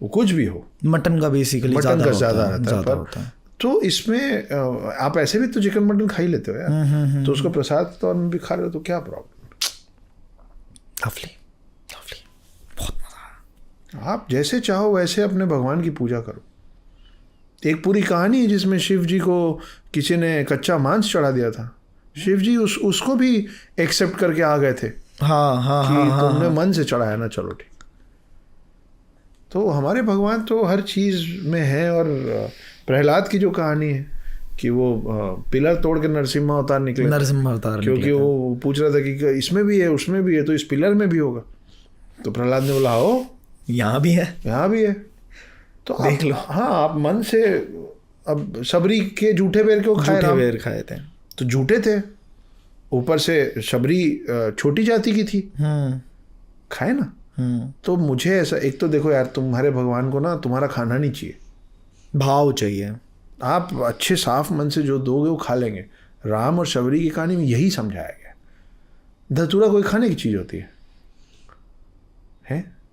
वो कुछ भी हो। मटन का बेसिकली ज़्यादा रहता है। तो इसमें आप ऐसे भी तो चिकन मटन खा ही लेते हो यार, तो उसको प्रसाद के तौर में भी खा रहे हो तो क्या प्रॉब्लम? लवली, बहुत मजा। आप जैसे चाहो वैसे अपने भगवान की पूजा करो। एक पूरी कहानी है जिसमें शिव जी को किसी ने कच्चा मांस चढ़ा दिया था, शिव जी उसको भी एक्सेप्ट करके आ गए थे हाँ हाँ कि हाँ तुमने मन से चढ़ाया ना, चलो ठीक। तो हमारे भगवान तो हर चीज़ में है। और प्रहलाद की जो कहानी है कि वो पिलर तोड़ के नरसिम्हा अवतार निकले थे, नरसिम्हा अवतार क्योंकि निकले थे। वो पूछ रहा था कि इसमें भी है उसमें भी है तो इस पिलर में भी होगा। तो प्रहलाद ने बोला आओ यहाँ भी है। यहाँ भी है। तो देख लो। हाँ, आप मन से। अब शबरी के झूठे बेर क्यों खाए झूठे राम? बेर खाए थे। तो झूठे थे, ऊपर से शबरी छोटी जाति की थी, खाए ना। तो मुझे ऐसा, एक तो देखो यार, तुम्हारे भगवान को ना तुम्हारा खाना नहीं चाहिए, भाव चाहिए। आप अच्छे साफ मन से जो दोगे वो खा लेंगे। राम और शबरी की कहानी में यही समझाया गया। धतूरा कोई खाने की चीज़ होती है?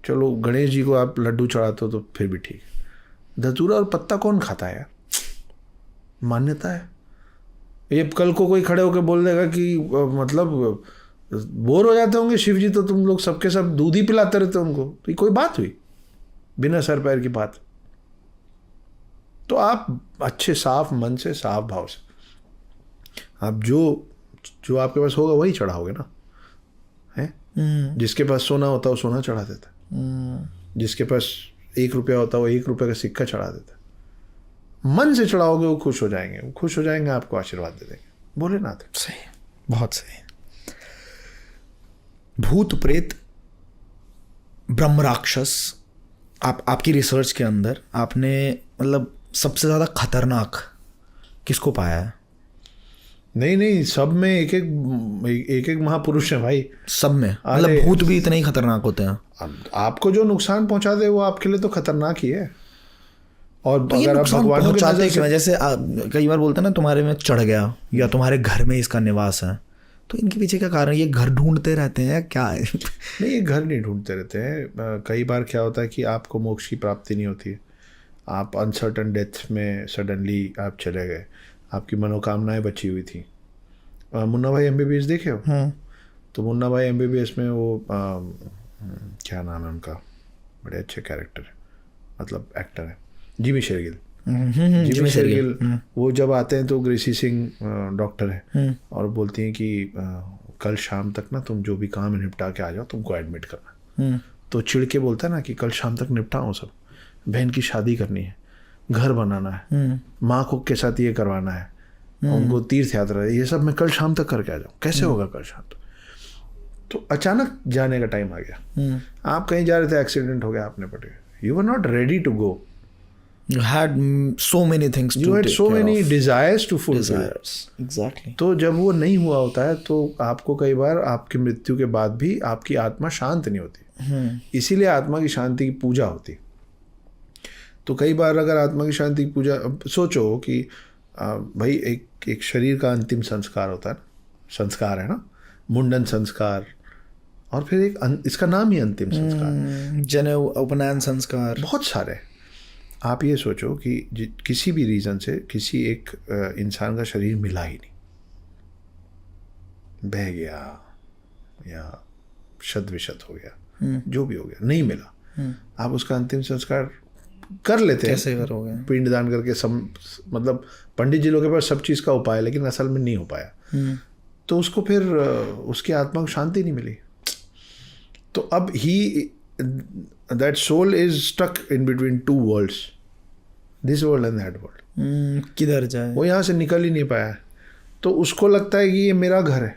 चलो गणेश जी को आप लड्डू चढ़ाते हो तो फिर भी ठीक। धतूरा और पत्ता कौन खाता है यार? मान्यता है। ये कल को कोई खड़े होकर बोल देगा कि मतलब बोर हो जाते होंगे शिव जी, तो तुम लोग सबके सब दूध ही पिलाते रहते उनको, तो ये कोई बात हुई? बिना सर पैर की बात। तो आप अच्छे साफ मन से, साफ भाव से, आप जो आपके पास होगा वही चढ़ाओगे ना, है? जिसके पास सोना होता है वो सोना चढ़ा देता है, जिसके पास 1 रुपया होता है वो 1 रुपये का सिक्का चढ़ा देता है। मन से चढ़ाओगे वो खुश हो जाएंगे, वो खुश हो जाएंगे, आपको आशीर्वाद दे देंगे। भोलेनाथ। सही, बहुत सही। भूत प्रेत, ब्रह्म राक्षस, आपकी रिसर्च के अंदर आपने मतलब सबसे ज़्यादा खतरनाक किसको पाया है? नहीं, सब में एक महापुरुष है भाई, सब में। मतलब भूत भी इतने ही खतरनाक होते हैं। आपको जो नुकसान पहुंचा दे वो आपके लिए तो खतरनाक ही है। और तो ये अगर आप नुकसान भगवानों की पहुंचाते नजर क्यों से, हैं? जैसे कई बार बोलते हैं ना, तुम्हारे में चढ़ गया या तुम्हारे घर में इसका निवास है, तो इनके पीछे क्या कारण है? ये घर ढूंढते रहते हैं क्या है? नहीं, ये घर नहीं ढूंढते रहते हैं। कई बार क्या होता है कि आपको मोक्ष की प्राप्ति नहीं होती है, आप अनसर्टन डेथ में सडनली आप चले गए, आपकी मनोकामनाएं बची हुई थी। मुन्ना भाई MBBS देखे हो? तो मुन्ना भाई MBBS में वो क्या नाम है उनका, बड़े अच्छे कैरेक्टर है, मतलब एक्टर है, जिमी शेरगिल। जिमी शेरगिल वो जब आते हैं तो ग्रेसी सिंह डॉक्टर है और बोलती हैं कि कल शाम तक ना तुम जो भी काम है निपटा के आ जाओ, तुमको एडमिट करना। तो चिढ़ के बोलता है ना कि कल शाम तक निपटाओ सब, बहन की शादी करनी है, घर बनाना है, माँ को के साथ ये करवाना है, उनको तीर्थ यात्रा, ये सब मैं कल शाम तक करके आ जाऊँ। कैसे होगा कल शाम तक? तो अचानक जाने का टाइम आ गया, आप कहीं जा रहे थे, एक्सीडेंट हो गया, आपने पड़ गए, you were not ready to go, You had so many things to you had take so care many of. desires to fulfill. Desires. Exactly. तो जब वो नहीं हुआ होता है तो आपको कई बार आपकी मृत्यु के बाद भी आपकी आत्मा शांत नहीं होती, इसीलिए आत्मा की शांति की पूजा होती। तो कई बार अगर आत्मा की शांति की पूजा, सोचो कि भाई एक शरीर का अंतिम संस्कार होता है ना, संस्कार है ना, मुंडन संस्कार, और फिर एक इसका नाम ही अंतिम संस्कार, जनेऊ, उपनयन संस्कार, बहुत सारे। आप ये सोचो कि किसी भी रीज़न से किसी एक इंसान का शरीर मिला ही नहीं, बह गया या शत विशत हो गया, जो भी हो गया, नहीं मिला, आप उसका अंतिम संस्कार कर लेते हैं। कैसे करोगे? पिंडदान करके मतलब पंडित जी लोगों के पास सब चीज़ का उपाय है, लेकिन असल में नहीं हो पाया, तो उसको फिर उसकी आत्मा को शांति नहीं मिली। तो अब that soul is stuck in between 2 worlds, this world and that world. किधर जाए? वो यहाँ से निकल ही नहीं पाया, तो उसको लगता है कि ये मेरा घर है,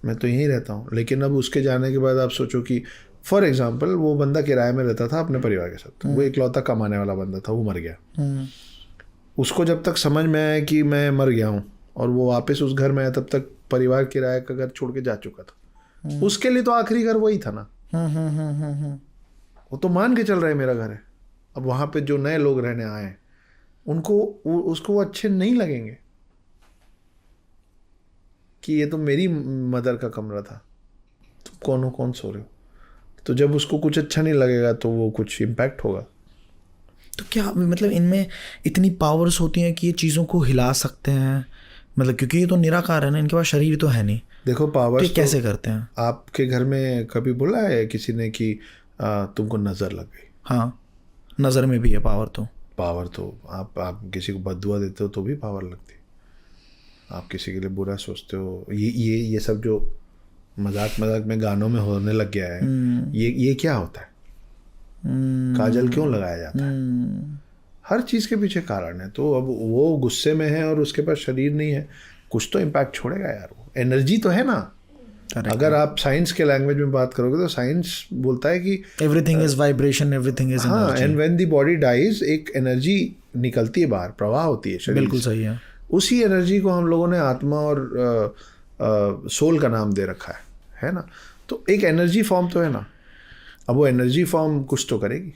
मैं तो यहीं रहता हूँ। लेकिन अब उसके जाने के बाद आप सोचो कि फॉर एग्जांपल वो बंदा किराए में रहता था अपने परिवार के साथ, वो इकलौता कमाने वाला बंदा था, वो मर गया। उसको जब तक समझ में आया कि मैं मर गया हूँ और वो वापस उस घर में आया, तब तक परिवार किराए का घर छोड़ के जा चुका था। उसके लिए तो आखिरी घर वही था ना, वो तो मान के चल रहा है मेरा घर है। अब वहाँ पे जो नए लोग रहने आए हैं उनको उसको वो अच्छे नहीं लगेंगे कि ये तो मेरी मदर का कमरा था, तुम कौन सो रहे हो। तो जब उसको कुछ अच्छा नहीं लगेगा तो वो कुछ इम्पैक्ट होगा। तो क्या मतलब इनमें इतनी पावर्स होती हैं कि ये चीज़ों को हिला सकते हैं? मतलब क्योंकि ये तो निराकार है ना, इनके पास शरीर तो है नहीं। देखो पावर्स तो कैसे करते हैं? आपके घर में कभी बोला है किसी ने कि तुमको नज़र लग गई? हाँ, नज़र में भी है पावर तो। आप किसी को बददुआ देते हो तो भी पावर लगती है। आप किसी के लिए बुरा सोचते हो, ये सब जो मजाक मजाक में गानों में होने लग गया है, ये क्या होता है? काजल क्यों लगाया जाता है? हर चीज़ के पीछे कारण है। तो अब वो गुस्से में है और उसके पास शरीर नहीं है, कुछ तो इम्पैक्ट छोड़ेगा यार। वो एनर्जी तो है ना। अगर आप साइंस के लैंग्वेज में बात करोगे तो साइंस बोलता है कि everything is vibration, everything is हाँ, energy. And when the body dies एक एनर्जी निकलती है बाहर, प्रवाह होती है शरीर बिल्कुल से। सही है। उसी एनर्जी को हम लोगों ने आत्मा और सोल का नाम दे रखा है ना। तो एक एनर्जी फॉर्म तो है ना। अब वो एनर्जी फॉर्म कुछ तो करेगी,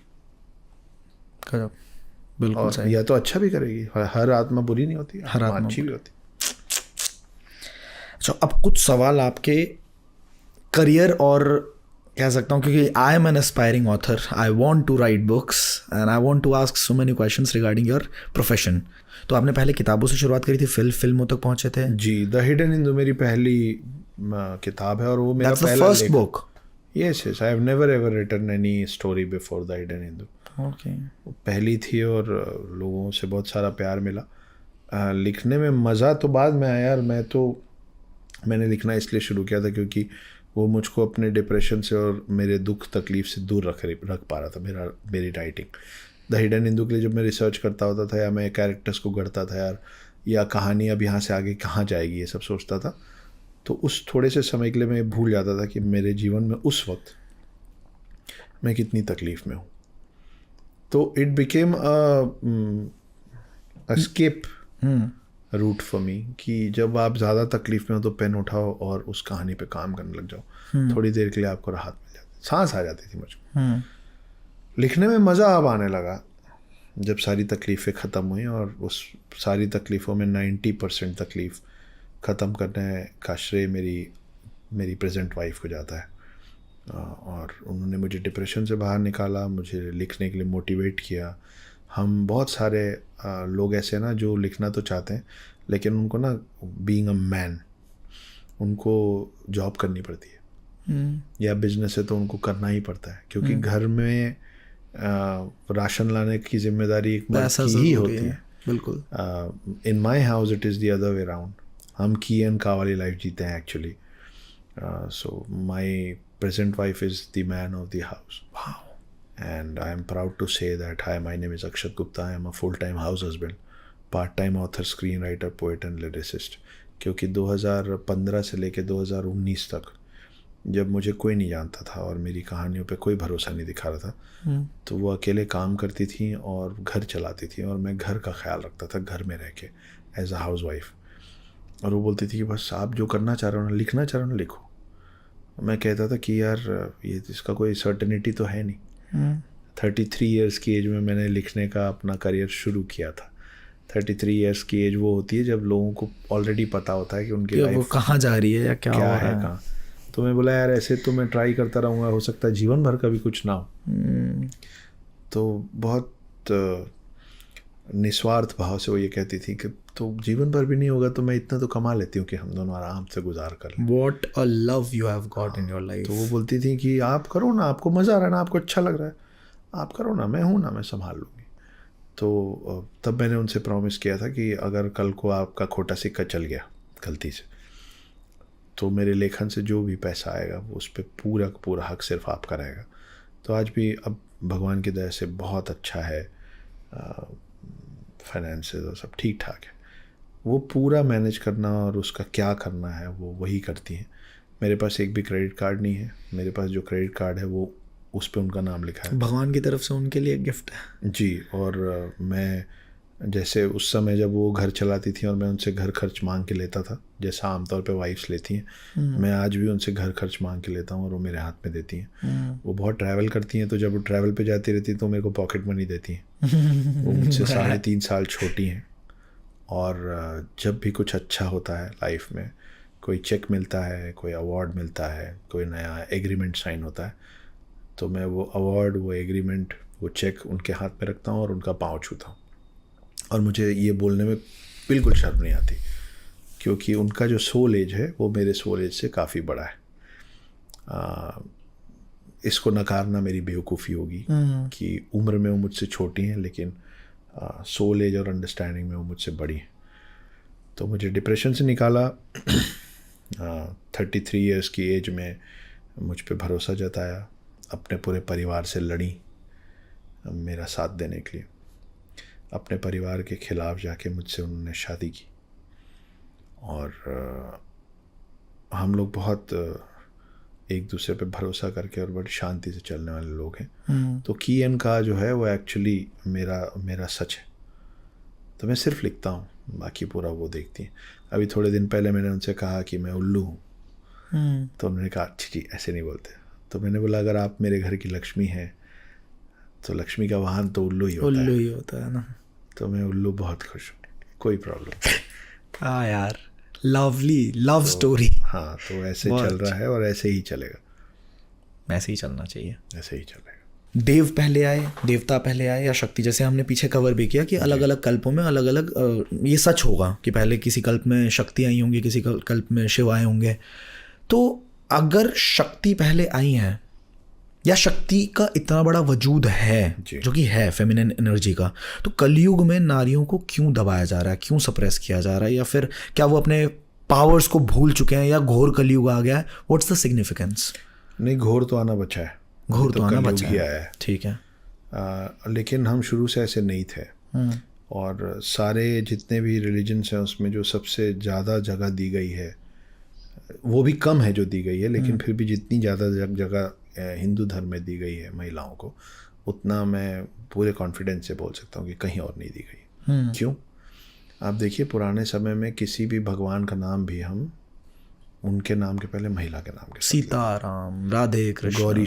बिल्कुल और सही। या तो अच्छा भी करेगी। हर आत्मा बुरी नहीं होती, हर आत्मा अच्छी भी होती। अच्छा, अब कुछ सवाल आपके करियर और कह सकता हूँ, क्योंकि I am an aspiring author, I want to write books and I want to ask so many questions regarding your profession. तो आपने पहले किताबों से शुरुआत करी थी, फिल्मों तक पहुंचे थे। जी, द हिडन हिंदू मेरी पहली किताब है और वो मेरा पहला first book. Yes yes, I have never ever written any story before the hidden Hindu. Okay. वो पहली थी और लोगों से बहुत सारा प्यार मिला। लिखने में मज़ा तो बाद में आया यार। मैंने लिखना इसलिए शुरू किया था क्योंकि वो मुझको अपने डिप्रेशन से और मेरे दुख तकलीफ से दूर रख पा रहा था मेरी राइटिंग। द हिडन हिंदू के लिए जब मैं रिसर्च करता होता था या मैं कैरेक्टर्स को गढ़ता था यार, या कहानी अब यहाँ से आगे कहाँ जाएगी, ये सब सोचता था, तो उस थोड़े से समय के लिए मैं भूल जाता था कि मेरे जीवन में उस वक्त मैं कितनी तकलीफ़ में हूँ। तो it became escape route for me कि जब आप ज़्यादा तकलीफ में हो तो पेन उठाओ और उस कहानी पे काम करने लग जाओ। थोड़ी देर के लिए आपको राहत मिल जाती, सांस आ जाती थी मुझको। लिखने में मज़ा अब आने लगा जब सारी तकलीफ़ें ख़त्म हुई, और उस सारी तकलीफ़ों में 90% तकलीफ़ ख़त्म करने का श्रेय मेरी प्रेजेंट वाइफ को जाता है। और उन्होंने मुझे डिप्रेशन से बाहर निकाला, मुझे लिखने के लिए मोटिवेट किया। हम बहुत सारे लोग ऐसे ना जो लिखना तो चाहते हैं लेकिन उनको ना बीइंग अ मैन उनको जॉब करनी पड़ती है, या बिजनेस है तो उनको करना ही पड़ता है, क्योंकि घर में राशन लाने की जिम्मेदारी एक मर्द की ही होती है। बिल्कुल। In my house it is the other way round. हम की एंड का वाली लाइफ जीते हैं actually. So my present wife is the man of the house. Wow. And I am proud to say that, hi, my name is Akshat Gupta. I am a full-time house husband, part-time author, screenwriter, poet and lyricist. क्योंकि 2015 से लेके 2019 तक जब मुझे कोई नहीं जानता था और मेरी कहानियों पे कोई भरोसा नहीं दिखा रहा था, तो वो अकेले काम करती थी और घर चलाती थी, और मैं घर का ख्याल रखता था घर में रह के एज अ हाउस वाइफ। और वो बोलती थी कि बस आप जो करना चाह रहे हो ना, लिखना चाह रहे हो ना, लिखो। मैं कहता था कि यार ये इसका कोई सर्टेनिटी तो है नहीं। 33 ईयर्स की एज में मैंने लिखने का अपना करियर शुरू किया था। 33 ईयर्स की एज वो होती है जब लोगों को ऑलरेडी पता होता है कि उनकी लाइफ वो कहाँ जा रही है या क्या हो है कहाँ। तो मैं बोला यार ऐसे तो मैं ट्राई करता रहूँगा, हो सकता है जीवन भर का भी कुछ ना हो। तो बहुत निस्वार्थ भाव से वो ये कहती थी कि तो जीवन भर भी नहीं होगा तो मैं इतना तो कमा लेती हूँ कि हम दोनों आराम से गुजार कर लें। What a love you have got in your life. तो वो बोलती थी कि आप करो ना, आपको मज़ा आ रहा है ना, आपको अच्छा लग रहा है, आप करो ना, मैं हूँ ना, मैं संभाल लूँगी। तो तब मैंने उनसे प्रॉमिस किया था कि अगर कल को आपका खोटा सिक्का चल गया गलती से, तो मेरे लेखन से जो भी पैसा आएगा वो उस पर पूरा का पूरा हक सिर्फ आपका रहेगा। तो आज भी अब भगवान की दया से बहुत अच्छा है, फाइनेंसेस और सब ठीक ठाक है। वो पूरा मैनेज करना और उसका क्या करना है वो वही करती हैं। मेरे पास एक भी क्रेडिट कार्ड नहीं है। मेरे पास जो क्रेडिट कार्ड है वो उस पर उनका नाम लिखा है, भगवान की तरफ से उनके लिए गिफ्ट है जी। और मैं जैसे उस समय जब वो घर चलाती थी और मैं उनसे घर खर्च मांग के लेता था, जैसा आमतौर पे वाइफ्स लेती हैं, मैं आज भी उनसे घर खर्च मांग के लेता हूँ और वो मेरे हाथ में देती हैं। वो बहुत ट्रैवल करती हैं, तो जब वो ट्रैवल पे जाती रहती हैं तो मेरे को पॉकेट मनी देती हैं। वो मुझसे 3.5 साल छोटी हैं, और जब भी कुछ अच्छा होता है लाइफ में, कोई चेक मिलता है, कोई अवार्ड मिलता है, कोई नया एग्रीमेंट साइन होता है, तो मैं वो अवार्ड, वो एग्रीमेंट, वो चेक उनके हाथ में रखता हूँ और उनका पाँव छूता हूँ। और मुझे ये बोलने में बिल्कुल शर्म नहीं आती, क्योंकि उनका जो सोल एज है वो मेरे सोल एज से काफ़ी बड़ा है। इसको नकारना मेरी बेवकूफ़ी होगी कि उम्र में वो मुझसे छोटी हैं, लेकिन सोल एज और अंडरस्टैंडिंग में वो मुझसे बड़ी हैं। तो मुझे डिप्रेशन से निकाला। 33 ईयर्स की एज में मुझ पे भरोसा जताया, अपने पूरे परिवार से लड़ी मेरा साथ देने के लिए। अपने परिवार के खिलाफ जाके मुझसे उन्होंने शादी की। और हम लोग बहुत एक दूसरे पे भरोसा करके और बड़ी शांति से चलने वाले लोग हैं। तो की एन का जो है वो एक्चुअली मेरा सच है। तो मैं सिर्फ लिखता हूँ, बाकी पूरा वो देखती हैं। अभी थोड़े दिन पहले मैंने उनसे कहा कि मैं उल्लू हूँ, तो उन्होंने कहा अच्छी जी ऐसे नहीं बोलते। तो मैंने बोला अगर आप मेरे घर की लक्ष्मी हैं तो लक्ष्मी का वाहन तो उल्लू ही होता है ना। तो मैं उल्लू बहुत खुश हूँ, कोई प्रॉब्लम नहीं। हाँ यार, लवली लव स्टोरी। हाँ, तो ऐसे चल रहा है और ऐसे ही चलेगा। ऐसे ही चलना चाहिए, ऐसे ही चलेगा। देव पहले आए, देवता पहले आए या शक्ति? जैसे हमने पीछे कवर भी किया कि अलग अलग कल्पों में अलग अलग ये सच होगा कि पहले किसी कल्प में शक्ति आई होंगी, किसी कल्प में शिव आए होंगे। तो अगर शक्ति पहले आई हैं या शक्ति का इतना बड़ा वजूद है जो कि है फेमिनिन एनर्जी का, तो कलयुग में नारियों को क्यों दबाया जा रहा है, क्यों सप्रेस किया जा रहा है? या फिर क्या वो अपने पावर्स को भूल चुके हैं या घोर कलयुग आ गया है? What's the significance? नहीं, घोर तो आना बचा है। घोर तो आना बचा है, है। ठीक है। लेकिन हम शुरू से ऐसे नहीं थे। और सारे जितने भी रिलीजन्स हैं उसमें जो सबसे ज़्यादा जगह दी गई है, वो भी कम है जो दी गई है, लेकिन फिर भी जितनी ज़्यादा जगह हिंदू धर्म में दी गई है महिलाओं को, उतना मैं पूरे कॉन्फिडेंस से बोल सकता हूँ कि कहीं और नहीं दी गई। क्यों? आप देखिए, पुराने समय में किसी भी भगवान का नाम भी हम उनके नाम के पहले महिला के नाम के, सीताराम, राधे कृष्ण, गौरी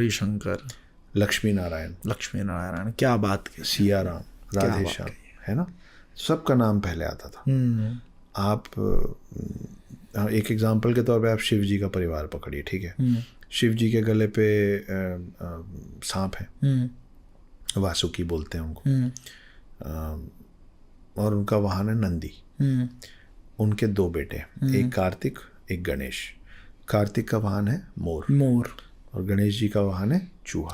शंकर, लक्ष्मी नारायण, क्या बात की, सिया राम, राधे श्याम, है ना, सबका नाम पहले आता था। आप एक एग्जाम्पल के तौर पे आप शिव जी का परिवार पकड़िए, ठीक है। शिव जी के गले पे सांप है, वासुकी बोलते हैं उनको, और उनका वाहन है नंदी। उनके 2 बेटे, एक कार्तिक, एक गणेश। कार्तिक का वाहन है मोर और गणेश जी का वाहन है चूहा।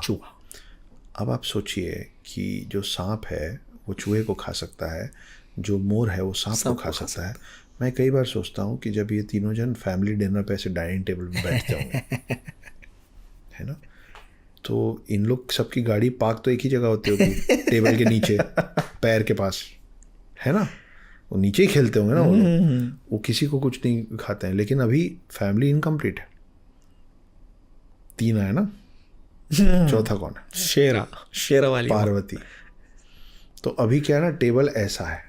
अब आप सोचिए कि जो सांप है वो चूहे को खा सकता है, जो मोर है वो सांप को खा सकता है। मैं कई बार सोचता हूँ कि जब ये तीनों जन फैमिली डिनर पे ऐसे डाइनिंग टेबल पे बैठ जाओगे है ना, तो इन लोग सबकी गाड़ी पार्क तो एक ही जगह होती होगी, टेबल के नीचे, पैर के पास, है ना। वो नीचे ही खेलते होंगे ना वो लोग, वो किसी को कुछ नहीं खाते हैं। लेकिन अभी फैमिली इनकम्प्लीट है, 3 है ना, चौथा कौन है? शेरा वाली पार्वती। तो अभी क्या है ना, टेबल ऐसा है,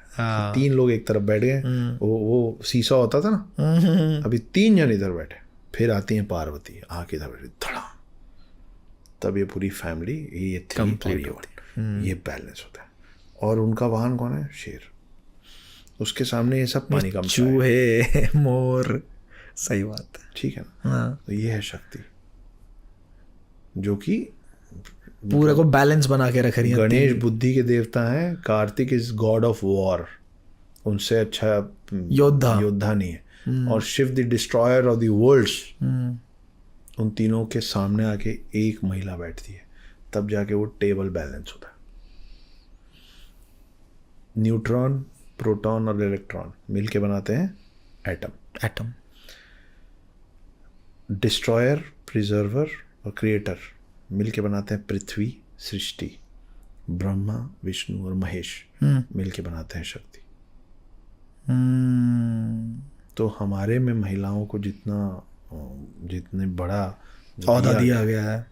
3 लोग एक तरफ बैठ गए, वो सीसा होता था ना, अभी 3 जन इधर बैठे, फिर आती हैं पार्वती, आके इधर बैठे, धड़ा, तब ये पूरी फैमिली ये कंप्लीट होती है, ये बैलेंस होता है। और उनका वाहन कौन है? शेर। उसके सामने ये सब पानी का चूहे, मोर, सही बात है, ठीक है ना। तो ये है शक्ति जो कि पूरे को बैलेंस बना के रख रही है। गणेश बुद्धि के देवता हैं, Kartik is god of war, उनसे अच्छा योद्धा नहीं है, और Shiv the destroyer of the worlds. उन तीनों के सामने आके एक महिला बैठती है, तब जाके वो टेबल बैलेंस होता है। न्यूट्रॉन, प्रोटॉन और इलेक्ट्रॉन मिलके बनाते हैं एटम। डिस्ट्रॉयर, प्रिजर्वर और क्रिएटर मिलके बनाते हैं पृथ्वी, सृष्टि। ब्रह्मा, विष्णु और महेश मिलके बनाते हैं शक्ति। तो हमारे में महिलाओं को जितने बड़ा औहदा दिया गया है,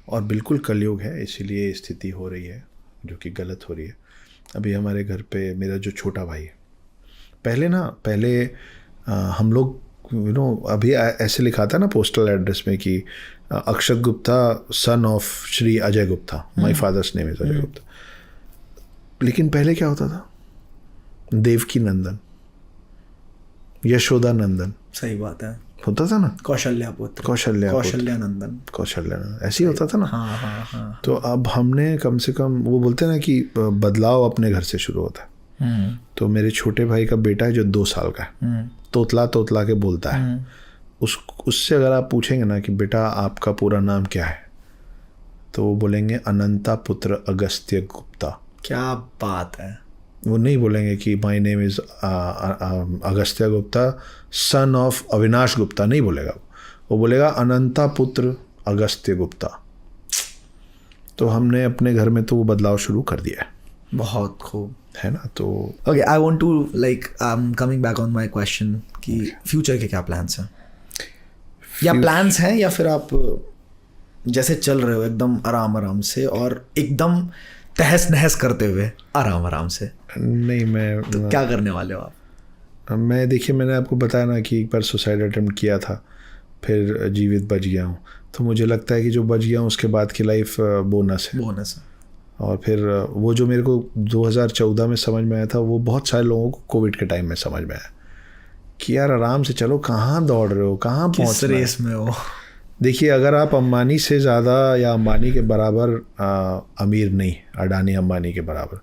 और बिल्कुल कलयुग है, इसीलिए स्थिति हो रही है जो कि गलत हो रही है। अभी हमारे घर पे मेरा जो छोटा भाई है, पहले हम लोग अभी ऐसे लिखा था ना पोस्टल एड्रेस में कि Akshat Gupta son of Shri Ajay Gupta, my father's name is Ajay Gupta. लेकिन पहले क्या होता था? देवकी नंदन, यशोदा नंदन, सही बात है, होता था ना, कौशल्यानंदन, ऐसे ही होता था ना। हाँ। तो अब हमने कम से कम, वो बोलते हैं ना कि बदलाव अपने घर से शुरू होता है। तो मेरे छोटे भाई का बेटा है जो 2 साल का है, तोतला के बोलता है। उससे अगर आप पूछेंगे ना कि बेटा आपका पूरा नाम क्या है, तो वो बोलेंगे अनंता पुत्र अगस्त्य गुप्ता। क्या बात है। वो नहीं बोलेंगे कि my name is Agastya Gupta son of Avinash Gupta, नहीं बोलेगा वो बोलेगा अनंता पुत्र अगस्त्य गुप्ता। तो हमने अपने घर में तो वो बदलाव शुरू कर दिया है। बहुत खूब है ना। तो okay, I want to like coming back on my question कि फ्यूचर के क्या प्लान्स हैं, या प्लान्स हैं या फिर आप जैसे चल रहे हो एकदम आराम आराम से और एकदम तहस नहस करते हुए आराम आराम से? नहीं, मैं तो क्या करने वाले हो आप? मैं देखिए, मैंने आपको बताया ना कि एक बार सुसाइड अटेम्प्ट किया था, फिर जीवित बच गया हूँ। तो मुझे लगता है कि जो बच गया हूँ उसके बाद की लाइफ बोनस है। और फिर वो जो मेरे को 2014 में समझ में आया था, वो बहुत सारे लोगों को कोविड के टाइम में समझ में आया कि यार आराम से चलो, कहाँ दौड़ रहे हो, कहाँ पहुँच रेस में हो। देखिए, अगर आप अंबानी से ज़्यादा या अंबानी के बराबर अमीर नहीं, अडानी अंबानी के बराबर,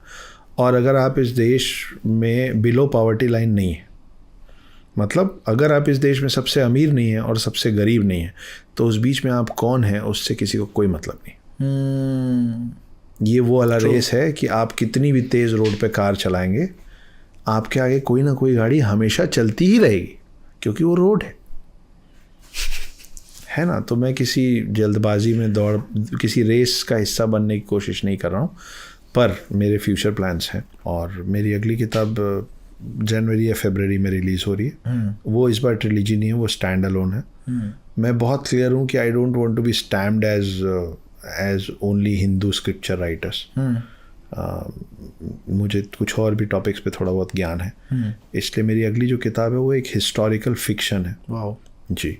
और अगर आप इस देश में बिलो पॉवर्टी लाइन नहीं है, मतलब अगर आप इस देश में सबसे अमीर नहीं है और सबसे गरीब नहीं है, तो उस बीच में आप कौन हैं उससे किसी को कोई मतलब नहीं। ये वो वाला रेस है कि आप कितनी भी तेज़ रोड पे कार चलाएंगे, आपके आगे कोई ना कोई गाड़ी हमेशा चलती ही रहेगी, क्योंकि वो रोड है ना। तो मैं किसी जल्दबाजी में किसी रेस का हिस्सा बनने की कोशिश नहीं कर रहा हूँ, पर मेरे फ्यूचर प्लान्स हैं। और मेरी अगली किताब जनवरी या फरवरी में रिलीज़ हो रही है। वो इस बार ट्रिलॉजी नहीं है, वो स्टैंड अलोन है। मैं बहुत क्लियर हूँ कि I don't want to be stamped as only Hindu scripture writers. मुझे कुछ और भी टॉपिक्स पे थोड़ा बहुत ज्ञान है, इसलिए मेरी अगली जो किताब है वो एक हिस्टोरिकल फिक्शन है। वाओ जी,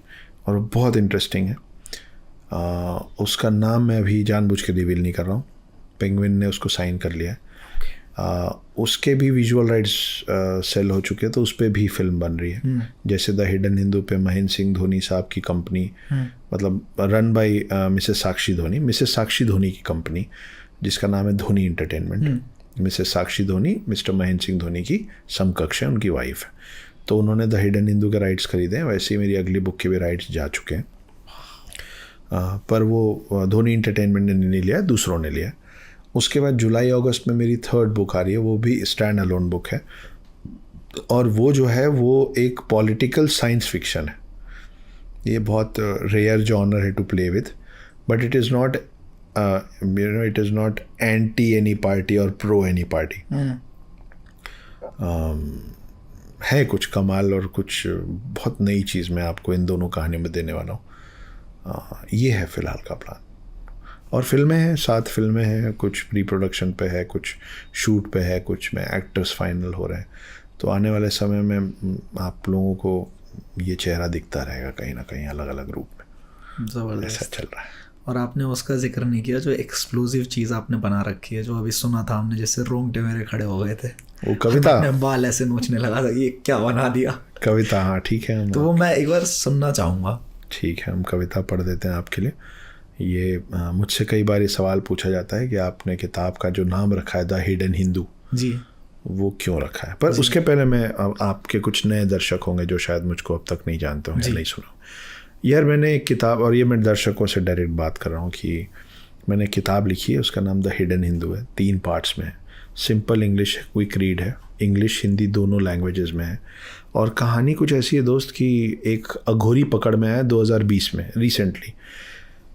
और वो बहुत इंटरेस्टिंग है। उसका नाम मैं अभी जानबूझ के रिवील नहीं कर रहा हूँ, पेंगुइन ने उसको साइन कर लिया है। उसके भी विजुअल राइट्स सेल हो चुके हैं, तो उस पर भी फिल्म बन रही है। जैसे द हिडन हिंदू पे महेंद्र सिंह धोनी साहब की कंपनी, मतलब रन बाय मिसेस साक्षी धोनी की कंपनी, जिसका नाम है धोनी एंटरटेनमेंट। मिसेस साक्षी धोनी मिस्टर महेंद्र सिंह धोनी की समकक्ष है, उनकी वाइफ है। तो उन्होंने द हिडन हिंदू के राइट्स खरीदे हैं। वैसे ही मेरी अगली बुक के भी राइट्स जा चुके हैं, पर वो धोनी एंटरटेनमेंट ने नहीं लिया, दूसरों ने लिया। उसके बाद जुलाई अगस्त में मेरी 3rd बुक आ रही है, वो भी स्टैंड अलोन बुक है, और वो जो है वो एक पॉलिटिकल साइंस फिक्शन है। ये बहुत रेयर जॉनर है to play with, but it is not it is not anti any party और प्रो एनी पार्टी। है कुछ कमाल और कुछ बहुत नई चीज़ मैं आपको इन दोनों कहानियों में देने वाला हूँ। ये है फ़िलहाल का प्लान। और फिल्में हैं, 7 फिल्में हैं, कुछ प्री प्रोडक्शन पे है, कुछ शूट पे है, कुछ में एक्टर्स फाइनल हो रहे हैं। तो आने वाले समय में आप लोगों को ये चेहरा दिखता रहेगा कहीं ना कहीं अलग अलग रूप में। ज़बरदस्त ऐसा चल रहा है। और आपने उसका जिक्र नहीं किया जो एक्सप्लोजिव चीज़ आपने बना रखी है, जो अभी सुना था हमने, जैसे रोंगटे मेरे खड़े हो गए थे, वो कविता, अपने बाल ऐसे नोचने लगा था, ये क्या बना दिया कविता। हाँ ठीक है, तो वो मैं एक बार सुनना चाहूँगा। ठीक है, हम कविता पढ़ देते हैं आपके लिए। ये मुझसे कई बार ये सवाल पूछा जाता है कि आपने किताब का जो नाम रखा है द हिडन हिंदू जी, वो क्यों रखा है। पर उसके पहले मैं आपके कुछ नए दर्शक होंगे जो शायद मुझको अब तक नहीं जानते होंगे, नहीं सुना। यार मैंने एक किताब, और ये मैं दर्शकों से डायरेक्ट बात कर रहा हूँ कि मैंने किताब लिखी है, उसका नाम द हिडन हिंदू है। 3 पार्ट्स में है, सिंपल इंग्लिश है, क्विक रीड है, इंग्लिश हिंदी दोनों लैंग्वेजेस में है। और कहानी कुछ ऐसी है दोस्त कि एक अघोरी पकड़ में आया 2020 में recently,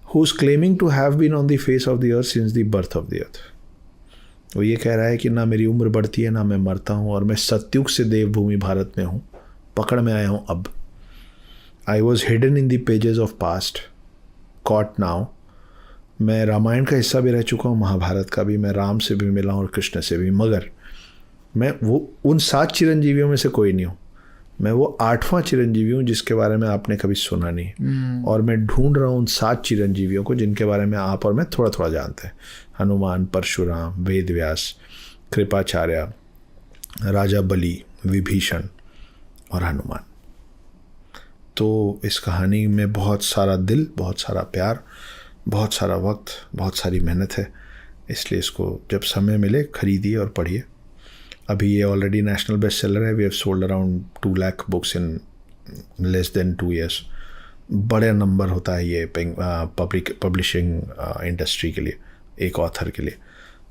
who is claiming to have been on the face of the earth since the birth of the earth। वो ये कह रहा है कि ना मेरी उम्र बढ़ती है ना मैं मरता हूँ, और मैं सत्युग से देवभूमि भारत में हूँ, पकड़ में आया हूँ अब। I was hidden in the pages of past, caught now. मैं रामायण का हिस्सा भी रह चुका हूँ, महाभारत का भी, मैं राम से भी मिला हूँ और कृष्ण से भी, मगर मैं वो उन 7 चिरंजीवियों में से कोई नहीं हूँ। मैं वो 8वां चिरंजीवी हूँ जिसके बारे में आपने कभी सुना नहीं। और मैं ढूंढ रहा हूँ उन 7 चिरंजीवियों को जिनके बारे में आप और मैं थोड़ा थोड़ा जानते हैं। हनुमान, परशुराम, वेदव्यास, कृपाचार्य, राजा बलि, विभीषण और हनुमान। तो इस कहानी में बहुत सारा दिल, बहुत सारा प्यार, बहुत सारा वक्त, बहुत सारी मेहनत है। इसलिए इसको जब समय मिले खरीदिए और पढ़िए। अभी ये ऑलरेडी नेशनल बेस्ट सेलर है। We have sold around 2 lakh books in less than 2 years. बड़े नंबर होता है ये पब्लिशिंग इंडस्ट्री के लिए, एक ऑथर के लिए।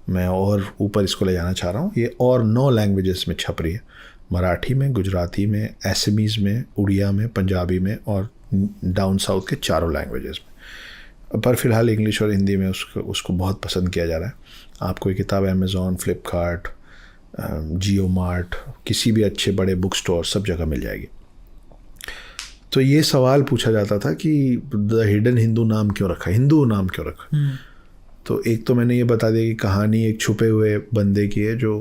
मैं और ऊपर इसको ले जाना चाह रहा हूँ। ये और 9 लैंग्वेजेस में छप रही है, मराठी में, गुजराती में, एसमीज़ में, उड़िया में, पंजाबी में और डाउन साउथ के 4 लैंग्वेजेस में। पर फिलहाल इंग्लिश और हिंदी में उसको बहुत पसंद किया जा रहा है। आपको ये किताब अमेज़ॉन, फ्लिपकार्ट, जियो मार्ट, किसी भी अच्छे बड़े बुक स्टोर, सब जगह मिल जाएगी। तो ये सवाल पूछा जाता था कि द हिडन हिंदू नाम क्यों रखा, हिंदू नाम क्यों रखा। तो एक तो मैंने ये बता दिया कि कहानी एक छुपे हुए बंदे की है जो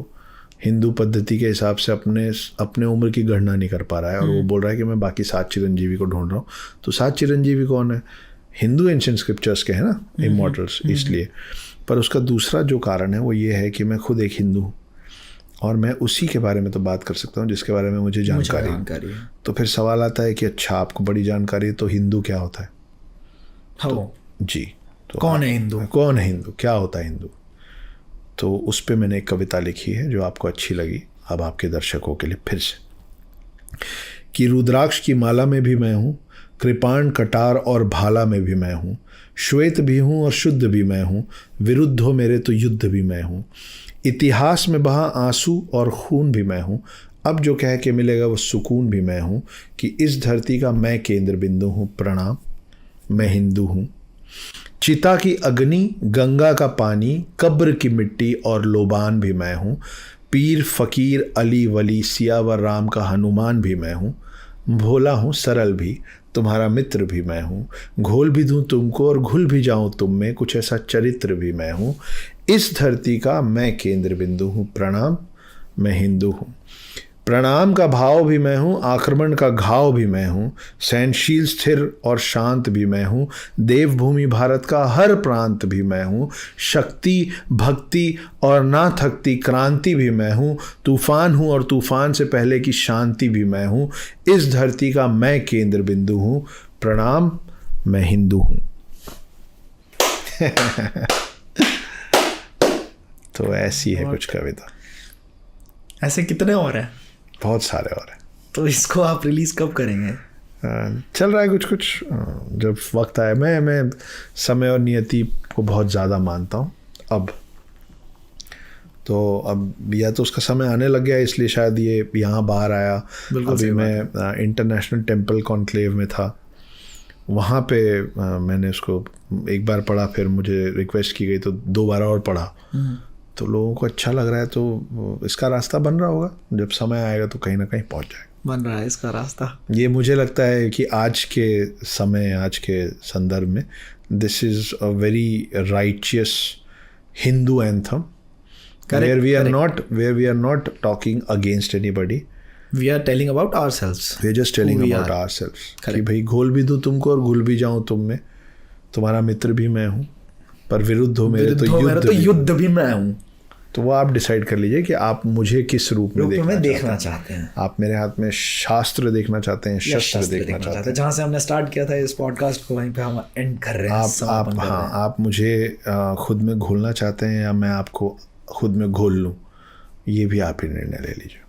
हिंदू पद्धति के हिसाब से अपने उम्र की गणना नहीं कर पा रहा है, और वो बोल रहा है कि मैं बाकी 7 चिरंजीवी को ढूंढ रहा हूँ। तो 7 चिरंजीवी कौन है? हिंदू एंशिएंट स्क्रिप्चर्स के हैं ना, इमॉर्टल्स, इसलिए। पर उसका दूसरा जो कारण है वो ये है कि मैं खुद एक हिंदू हूँ, और मैं उसी के बारे में तो बात कर सकता हूँ जिसके बारे में मुझे जानकारी है। तो फिर सवाल आता है कि अच्छा, आपको बड़ी जानकारी है, तो हिंदू क्या होता है? तो जी, तो कौन है हिंदू? कौन है हिंदू, क्या होता है हिंदू? तो उस पे मैंने एक कविता लिखी है जो आपको अच्छी लगी, अब आपके दर्शकों के लिए फिर से। कि रुद्राक्ष की माला में भी मैं हूँ, कृपाण, कटार और भाला में भी मैं हूँ, श्वेत भी हूँ और शुद्ध भी मैं हूँ, विरुद्ध हो मेरे तो युद्ध भी मैं हूँ, इतिहास में बहा आंसू और खून भी मैं हूँ, अब जो कह के मिलेगा वो सुकून भी मैं हूँ, कि इस धरती का मैं केंद्र बिंदु हूँ, प्रणाम मैं हिंदू हूँ। चिता की अग्नि, गंगा का पानी, कब्र की मिट्टी और लोबान भी मैं हूँ, पीर फकीर अली वली सियावर राम का हनुमान भी मैं हूँ, भोला हूँ सरल भी, तुम्हारा मित्र भी मैं हूँ, घोल भी दूँ तुमको और घुल भी जाऊँ तुम में, कुछ ऐसा चरित्र भी मैं हूँ, इस धरती का मैं केंद्र बिंदु हूँ, प्रणाम मैं हिंदू हूँ। प्रणाम का भाव भी मैं हूँ, आक्रमण का घाव भी मैं हूँ, सहनशील स्थिर और शांत भी मैं हूँ, देवभूमि भारत का हर प्रांत भी मैं हूँ, शक्ति भक्ति और ना थकती क्रांति भी मैं हूँ, तूफान हूँ और तूफान से पहले की शांति भी मैं हूँ, इस धरती का मैं केंद्र बिंदु हूँ, प्रणाम मैं हिंदू हूँ। तो ऐसी है कुछ कविता। ऐसे कितने और हैं? बहुत सारे और हैं। तो इसको आप रिलीज कब करेंगे? चल रहा है कुछ कुछ, जब वक्त आए। मैं समय और नियति को बहुत ज़्यादा मानता हूँ अब। तो अब या तो उसका समय आने लग गया, इसलिए शायद ये यहाँ बाहर आया। अभी मैं इंटरनेशनल टेम्पल कॉन्क्लेव में था, वहाँ पे मैंने उसको एक बार पढ़ा, फिर मुझे रिक्वेस्ट की गई तो 2 बार और पढ़ा। तो लोगों को अच्छा लग रहा है, तो इसका रास्ता बन रहा होगा, जब समय आएगा तो कहीं ना कहीं पहुंच जाएगा। बन रहा है इसका रास्ता। ये मुझे लगता है कि आज के समय, आज के संदर्भ में, this is a very righteous Hindu anthem, where we are not talking against anybody. We are telling about ourselves. We are just telling about ourselves. कि भाई घोल भी दूँ तुमको और घुल भी जाऊँ तुम में, तुम्हारा मित्र भी मैं हूँ, पर विरुद्ध हो मेरे तो युद्ध भी मैं हूँ। तो वो आप डिसाइड कर लीजिए कि आप मुझे किस रूप में देखना चाहते हैं। आप मेरे हाथ में शास्त्र देखना चाहते हैं, शस्त्र देखना चाहते हैं। जहाँ से हमने स्टार्ट किया था इस पॉडकास्ट को, वहीं पे हम एंड कर रहे हैं। आप मुझे खुद में घोलना चाहते हैं या मैं आपको खुद में घोल लूँ, ये भी आप ही निर्णय ले लीजिए।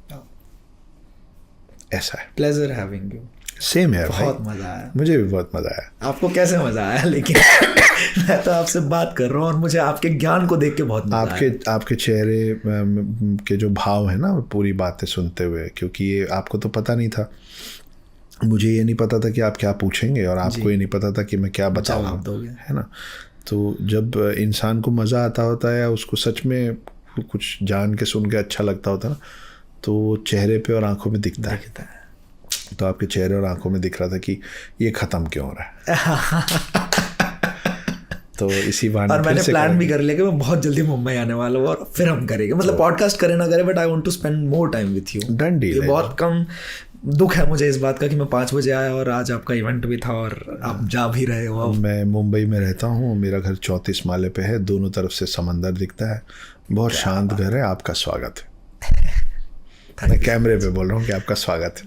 ऐसा है। Pleasure having you. सेम है, बहुत मज़ा आया। मुझे भी बहुत मज़ा आया। आपको कैसे मज़ा आया? लेकिन मैं तो आपसे बात कर रहा हूँ और मुझे आपके ज्ञान को देख के बहुत मज़ा आया। आपके चेहरे के जो भाव है ना, पूरी बातें सुनते हुए, क्योंकि ये आपको तो पता नहीं था, मुझे ये नहीं पता था कि आप क्या पूछेंगे, और आपको ये नहीं पता था कि मैं क्या बताऊँगा, है ना। तो जब इंसान को मज़ा आता होता है या उसको सच में कुछ जान के सुन के अच्छा लगता होता है ना, तो चेहरे पे और आंखों में दिखता है। तो आपके चेहरे और आंखों में दिख रहा था कि ये ख़त्म क्यों हो रहा है। तो इसी बहाने और मैंने प्लान भी कर लिया कि मैं बहुत जल्दी मुंबई आने वाला हूँ और फिर हम करेंगे, मतलब पॉडकास्ट करें ना करें, but I want to spend more time with you. Done deal. ये बहुत कम दुख है मुझे इस बात का कि मैं 5 बजे आया और आज आपका इवेंट भी था और आप जा भी रहे हो। मैं मुंबई में रहता हूँ, मेरा घर 34 माले पे है, दोनों तरफ से समंदर दिखता है, बहुत शांत घर है। आपका स्वागत है। मैं कैमरे पे बोल रहा हूँ कि आपका स्वागत है।